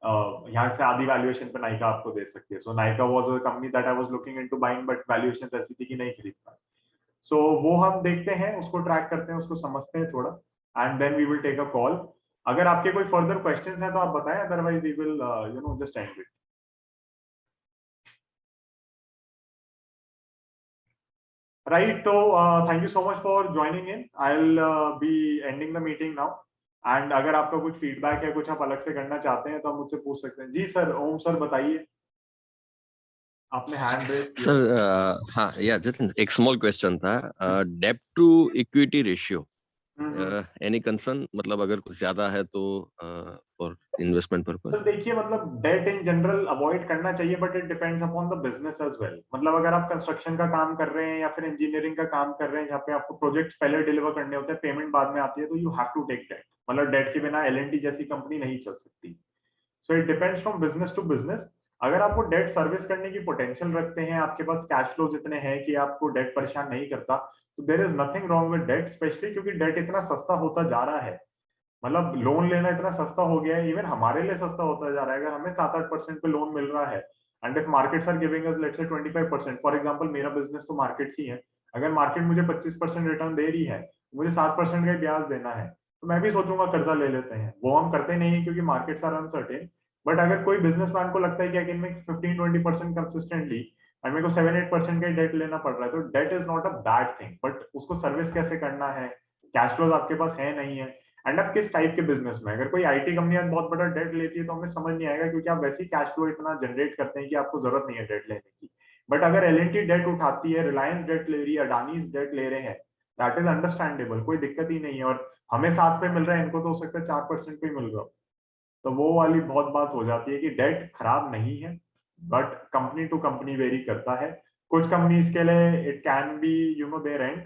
S1: यहाँ से आधी वैल्यूएशन पे नाइका आपको दे सकती है. So Nykaa was a company that I was looking into buying, but valuation ऐसी थी कि नहीं खरीद पाए. सो वो हम देखते हैं, उसको ट्रैक करते हैं, उसको समझते हैं थोड़ा, and then we will take a call. अगर आपके कोई फर्दर क्वेश्चंस हैं तो आप बताएं, otherwise we will just end it. Right, तो thank you so much for joining in. I will be ending the meeting now. And अगर आपका कुछ फीडबैक है, कुछ आप अलग से करना चाहते हैं तो आप मुझसे पूछ सकते हैं. जी सर, ओम सर बताइए, आपने हैंड रेज किया.
S3: सर हाँ, या जतिन, एक स्मॉल क्वेश्चन था. डेब्ट to equity ratio, any concern? मतलब अगर कुछ ज्यादा है तो फॉर इन्वेस्टमेंट पर्पस.
S1: तो देखिए, मतलब डेट इन जनरल अवॉइड करना चाहिए, but it depends upon the business as well. मतलब अगर आप कंस्ट्रक्शन का काम कर रहे हैं या फिर इंजीनियरिंग का काम कर रहे हैं, जहाँ पे आपको प्रोजेक्ट्स पहले डिलीवर करने होते हैं, पेमेंट बाद में आती है, तो you have to take debt. मतलब डेट के बिना L&T जैसी कंपनी नहीं चल सकती. So it depends from business to business. अगर आपको डेट सर्विस करने की पोटेंशियल रखते हैं, आपके पास कैश फ्लो जितने हैं कि आपको डेट परेशान नहीं करता, तो there is nothing wrong with debt, specially क्योंकि डेट इतना सस्ता होता जा रहा है. मतलब लोन लेना इतना सस्ता हो गया है, इवन हमारे लिए सस्ता होता जा रहा है. अगर हमें 7-8% पे लोन मिल रहा है, and if markets are giving us let's say 25%, for example मेरा बिजनेस तो मार्केट्स ही है, अगर मार्केट मुझे 25% रिटर्न दे रही है, मुझे 7% का ब्याज देना है, तो मैं भी सोचूंगा कर्जा ले लेते हैं. वो हम करते नहीं क्योंकि मार्केट्स आर अनसर्टेन. बट अगर कोई बिजनेसमैन को लगता है कि अगर मैं 15-20% कंसिस्टेंटली एंड मेरे को 7-8% का डेट लेना पड़ रहा है, तो debt is not a bad thing. But उसको सर्विस कैसे करना है, कैश फ्लोज आपके पास है नहीं है, एंड आप किस टाइप के बिजनेस में. अगर कोई आईटी कंपनी बहुत बड़ा डेट लेती है तो हमें समझ नहीं आएगा, क्योंकि आप वैसे ही कैश फ्लो इतना जनरेट करते हैं कि आपको जरूरत नहीं है डेट लेने की. बट अगर L&T डेट उठाती है, रिलायंस डेट ले रही है, अडानी डेट ले रहे हैं, दैट इज अंडरस्टैंडेबल, कोई दिक्कत ही नहीं है. और हमें 7 पे मिल रहा है, इनको तो हो सकता है 4% पे मिल रहा हो. तो वो वाली बहुत बात हो जाती है कि डेट खराब नहीं है, but company to company vary करता है. कुछ कंपनीज के लिए it can be there end,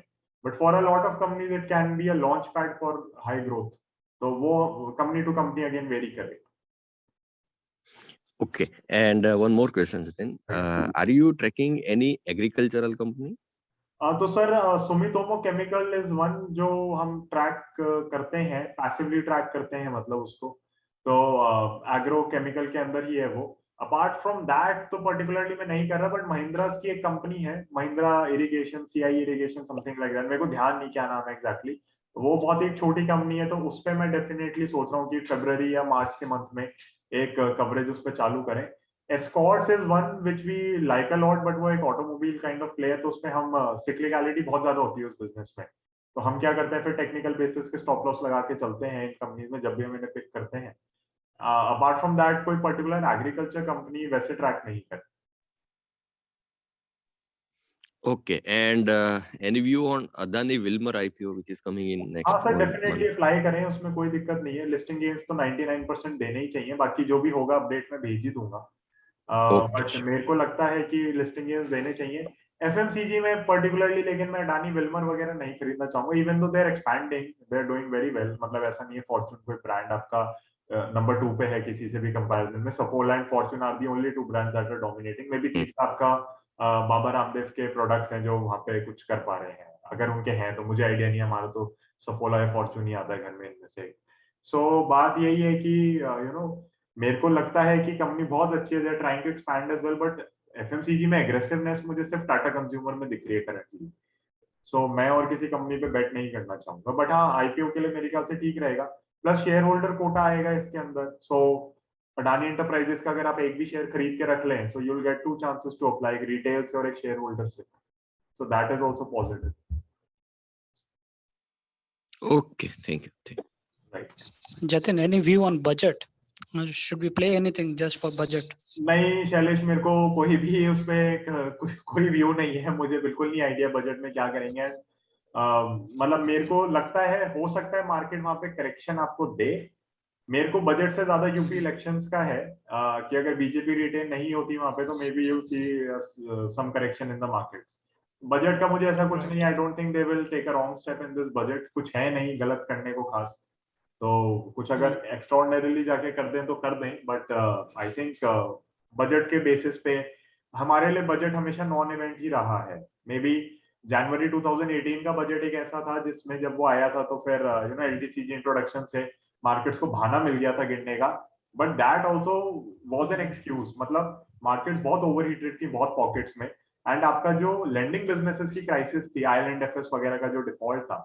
S1: but for a lot of companies it can be a launch pad for high growth. तो वो company to company again vary करेगा.
S3: Okay, and one more question, Jatin. Are you tracking any agricultural company?
S1: तो sir Sumitomo chemical is one जो हम track करते हैं, passively track करते हैं, मतलब उसको. तो एग्रो केमिकल के अंदर ही है वो. अपार्ट फ्रॉम दैट तो पर्टिकुलरली मैं नहीं कर रहा, बट महिंद्रा की एक कंपनी है, Mahindra irrigation, CI irrigation, something like that. मेरे को ध्यान नहीं क्या नाम है एग्जैक्टली. वो बहुत ही छोटी कंपनी है, तो उस पर मैं डेफिनेटली सोच रहा हूँ कि फरवरी या मार्च के मंथ में एक कवरेज उस पर चालू करें. Escorts is one which we like a lot, but वो एक ऑटोमोबाइल काइंड ऑफ प्लेयर, तो उसमें हम सिक्लिकलिटी बहुत ज्यादा होती है उस बिजनेस में. तो हम क्या करते हैं, फिर टेक्निकल बेसिस के स्टॉप लॉस लगा के चलते हैं इन कंपनीज में जब भी हम इन्हें पिक करते हैं. अपार्ट फ्रॉम दैट कोई पर्टिकुलर एग्रीकल्चर कंपनी वैसे ट्रैक नहीं करती.
S3: Okay, and any view on Adani Wilmar IPO which is coming in next
S1: हाँ सर,
S3: month?
S1: डेफिनेटली अप्लाई करें, उसमें कोई दिक्कत नहीं है. लिस्टिंग गेन्स तो 99% देने ही चाहिए, बाकी जो भी होगा अपडेट में भेज ही दूंगा. बट मेरे को लगता है कि लिस्टिंग गेन्स देने चाहिए. FMCG में पर्टिकुलरली, लेकिन मैं अडानी विल्मर वगैरह नहीं खरीदना चाहूंगा, even though they are expanding, they are doing very well. मतलब ऐसा नहीं है फॉर्च्यून कोई ब्रांड आपका नंबर 2 पे है किसी से भी कंपैरिजन में. Saffola and Fortune are the only 2 brands that are dominating. Maybe तीसरा आपका बाबा रामदेव के प्रोडक्ट्स हैं जो वहां पे कुछ कर पा रहे हैं. अगर उनके हैं तो मुझे आइडिया नहीं है, हमारा तो सफोला या फॉर्च्यून ही आता है घर में इनमें से. सो बात यही है कि मेरे को लगता है कि कंपनी बहुत अच्छी है, trying to expand as well, but FMCG में एग्रेसिवनेस मुझे सिर्फ टाटा कंज्यूमर में दिख रही है करंटली. सो मैं और किसी कंपनी पे बेट नहीं करना चाहूंगा. बट हाँ, IPO के लिए मेरे ख्याल से ठीक रहेगा. प्लस शेयर होल्डर कोटा आएगा इसके अंदर. सो अडानी एंटरप्राइजेस का अगर आप एक भी शेयर खरीद के रख लें, so you will get 2 chances to apply, एक रिटेल से और एक शेयर होल्डर से. So that is also positive.
S3: Okay, thank you.
S1: Right.
S6: Jatin, any view on budget? Should we play anything just for budget?
S1: नहीं शैलेश, मेरे को कोई भी उस पे कोई व्यू नहीं है. मुझे बिल्कुल नहीं आइडिया बजट में क्या करेंगे. मतलब मेरे को लगता है हो सकता है मार्केट वहां पे करेक्शन आपको दे. मेरे को बजट से ज्यादा यूपी इलेक्शंस का है कि अगर बीजेपी रिटेन नहीं होती वहां पे, तो maybe you see some correction in the markets. Budget का मुझे ऐसा कुछ नहीं. I don't think they will take a wrong step in this budget. कुछ है नहीं गलत करने को खास. तो कुछ अगर एक्स्ट्राऑर्डिनरीली जाके कर दें तो कर दें, बट आई थिंक बजट के बेसिस पे हमारे लिए बजट हमेशा नॉन इवेंट ही रहा है. मे बी जनवरी 2018 का बजट एक ऐसा था जिसमें जब वो आया था तो फिर एलटीसीजी इंट्रोडक्शन से मार्केट्स को बहाना मिल गया था गिरने का, but that also was an excuse. मतलब मार्केट्स बहुत ओवरहीटेड थी बहुत पॉकेट्स में, एंड आपका जो लेंडिंग बिजनेसेस की क्राइसिस थी, आइलैंड एफएस वगैरह का जो डिफॉल्ट था,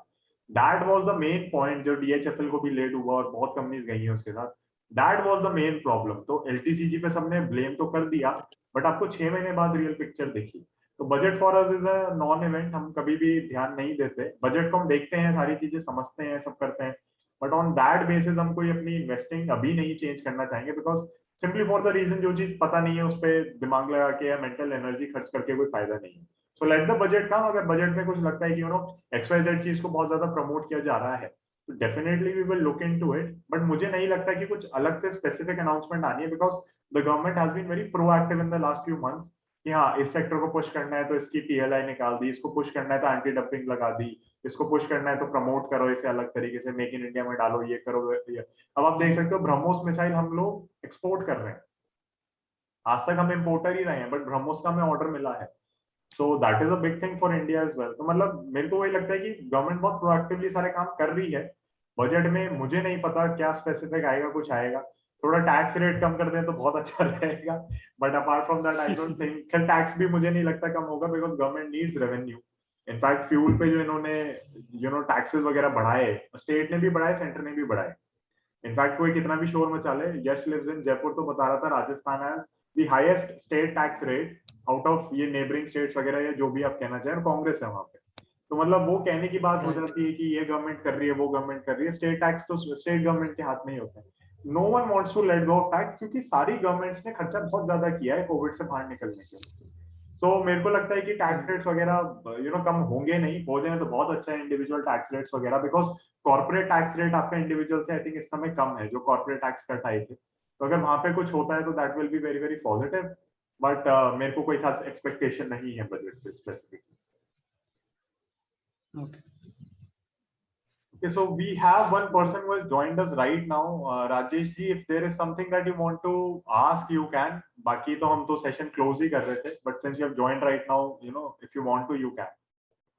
S1: that was the main point, जो डीएचएफएल को भी लेट हुआ और बहुत कंपनीज गई हैं उसके साथ, that was the main problem. तो एलटीसीजी पे सबने ब्लेम तो कर दिया, बट आपको 6 महीने बाद रियल पिक्चर देखी। तो budget for us is a non event, हम कभी भी ध्यान नहीं देते बजट को, हम देखते हैं, सारी चीजें समझते हैं, सब करते हैं, बट ऑन दैट बेसिस हम कोई अपनी इन्वेस्टिंग अभी नहीं चेंज करना चाहेंगे, because simply for the reason जो चीज पता नहीं है उस पर दिमाग लगा के या मेंटल एनर्जी खर्च करके कोई फायदा नहीं है। सो लेट द बजट कम। अगर बजट में कुछ लगता है कि XYZ चीज को बहुत ज्यादा प्रमोट किया जा रहा है तो definitely we will look into it, but मुझे नहीं लगता कि कुछ अलग से स्पेसिफिक अनाउंसमेंट आनी है, because the government has been very proactive in the last few months कि हाँ इस सेक्टर को पुश करना है तो इसकी पीएलआई निकाल दी, इसको पुश करना है तो एंटी डंपिंग लगा दी, इसको पुश करना है तो प्रमोट करो इसे अलग तरीके से, मेक इन इंडिया में डालो, ये करो ये। अब आप देख सकते हो ब्रह्मोस मिसाइल हम लोग एक्सपोर्ट कर रहे हैं, आज तक हम इम्पोर्टर ही रहे हैं, बट ब्रह्मोस का हमें ऑर्डर मिला है। So that is a big thing for India as well. तो मतलब मेरे को वही लगता है कि गवर्नमेंट बहुत प्रोएक्टिवली सारे काम कर रही है। बजट में मुझे नहीं पता क्या स्पेसिफिक आएगा, कुछ आएगा, थोड़ा टैक्स रेट कम कर दें तो बहुत अच्छा रहेगा, but apart from that I don't think, tax भी मुझे नहीं लगता कम होगा, because government needs revenue. In fact fuel पे जो इन्होंने टैक्सेस वगैरह बढ़ाए, स्टेट ने भी बढ़ाए, सेंटर ने भी बढ़ाए। इनफैक्ट कोई कितना भी शोर मचा ले, यश लिव्स इन जयपुर तो बता रहा था Rajasthan has the highest state tax rate out of ये नेबरिंग स्टेट्स वगैरह या जो भी आप कहना चाहें, और कांग्रेस है वहां पे। तो मतलब वो कहने की बात हो जाती है कि ये गवर्नमेंट कर रही है, वो गवर्नमेंट कर रही है, स्टेट टैक्स तो स्टेट गवर्नमेंट के हाथ में ही होता है। No one wants to let go of tax, क्योंकि सारी गवर्नमेंट्स ने खर्चा बहुत ज्यादा किया है कोविड से बाहर निकलने के लिए। तो मेरे को लगता है कि टैक्स रेट्स वगैरह कम होंगे नहीं, हो जाए तो बहुत अच्छा है, इंडिविजुअल टैक्स रेट्स वगैरह, बिकॉज कॉर्पोरेट टैक्स रेट आपका इंडिविजुअल से आई थिंक इस समय कम है, जो कॉर्पोरेट टैक्स कट आए थे। तो अगर वहां पे कुछ होता है तो that will be very very positive, but मेरे को कोई खास एक्सपेक्टेशन नहीं है बजट से specific. Okay, so we have one person who has joined us right now. Rajesh ji, if there is something that you want to ask, you can. बाकी तो हम तो session close ही कर रहे थे, but since you have joined right now, if you want to, you can.